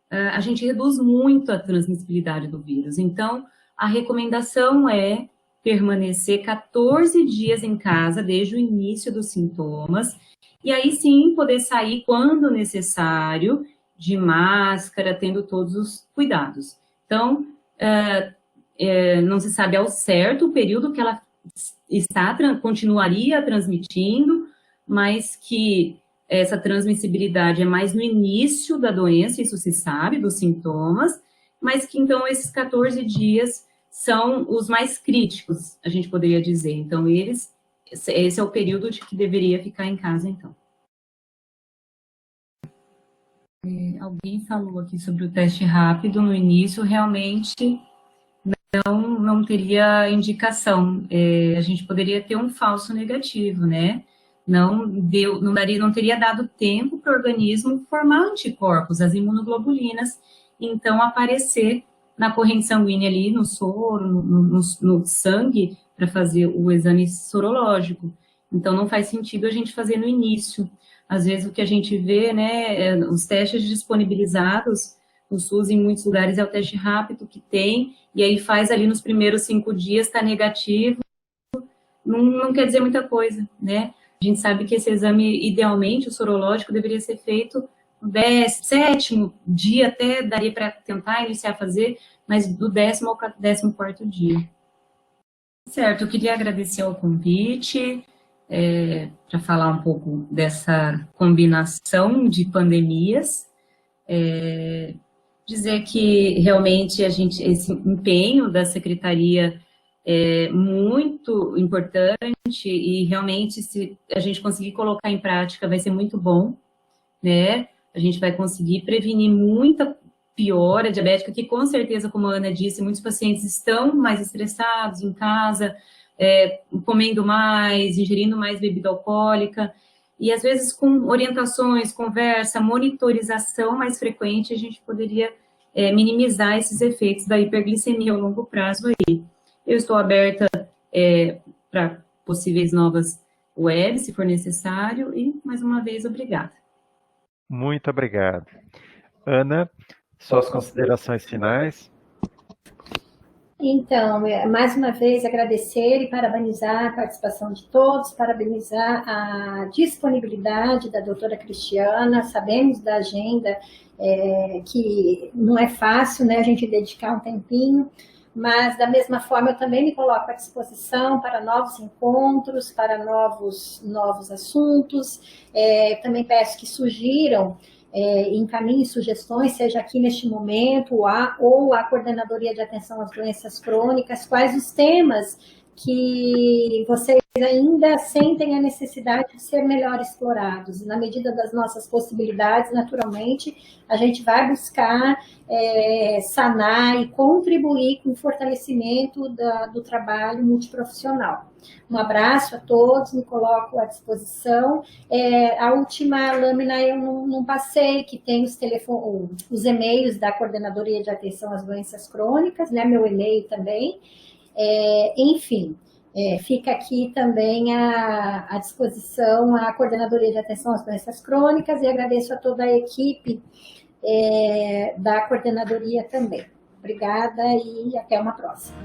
Speaker 2: a gente reduz muito a transmissibilidade do vírus. Então, a recomendação é permanecer 14 dias em casa desde o início dos sintomas, e aí sim poder sair quando necessário, de máscara, tendo todos os cuidados. Então, não se sabe ao certo o período que ela continuaria transmitindo, mas que essa transmissibilidade é mais no início da doença, isso se sabe, dos sintomas, mas que então esses 14 dias são os mais críticos, a gente poderia dizer. Então, esse é o período de que deveria ficar em casa, então. Alguém falou aqui sobre o teste rápido no início, realmente não teria indicação. A gente poderia ter um falso negativo, né? Não teria dado tempo para o organismo formar anticorpos, as imunoglobulinas, então aparecer na corrente sanguínea ali, no soro, no sangue, para fazer o exame sorológico. Então, não faz sentido a gente fazer no início. Às vezes, o que a gente vê, né, os testes disponibilizados no SUS, em muitos lugares, é o teste rápido que tem, e aí faz ali nos primeiros 5 dias, está negativo, não quer dizer muita coisa, né? A gente sabe que esse exame, idealmente, o sorológico, deveria ser feito no 7º dia, até daria para tentar iniciar a fazer, mas do 10º ao 14º dia. Certo, eu queria agradecer ao convite, para falar um pouco dessa combinação de pandemias, dizer que realmente esse empenho da Secretaria é muito importante e realmente se a gente conseguir colocar em prática vai ser muito bom, né? A gente vai conseguir prevenir muita piora diabética, que com certeza, como a Ana disse, muitos pacientes estão mais estressados em casa, comendo mais, ingerindo mais bebida alcoólica, e às vezes com orientações, conversa, monitorização mais frequente, a gente poderia minimizar esses efeitos da hiperglicemia ao longo prazo aí. Eu estou aberta para possíveis novas webs, se for necessário, e mais uma vez, obrigada.
Speaker 3: Muito obrigado. Ana, suas considerações finais?
Speaker 1: Então, mais uma vez agradecer e parabenizar a participação de todos, parabenizar a disponibilidade da doutora Cristiana. Sabemos da agenda que não é fácil, né, a gente dedicar um tempinho, mas da mesma forma eu também me coloco à disposição para novos encontros, para novos assuntos. Também peço que sugiram, encaminhe sugestões, seja aqui neste momento, ou a Coordenadoria de Atenção às Doenças Crônicas, quais os temas que vocês ainda sentem a necessidade de ser melhor explorados. E na medida das nossas possibilidades, naturalmente, a gente vai buscar sanar e contribuir com o fortalecimento do trabalho multiprofissional. Um abraço a todos, me coloco à disposição. A última lâmina eu não passei, que tem os e-mails da Coordenadoria de Atenção às Doenças Crônicas, né, meu e-mail também. Enfim, fica aqui também à disposição a Coordenadoria de Atenção às Doenças Crônicas e agradeço a toda a equipe da coordenadoria também. Obrigada e até uma próxima.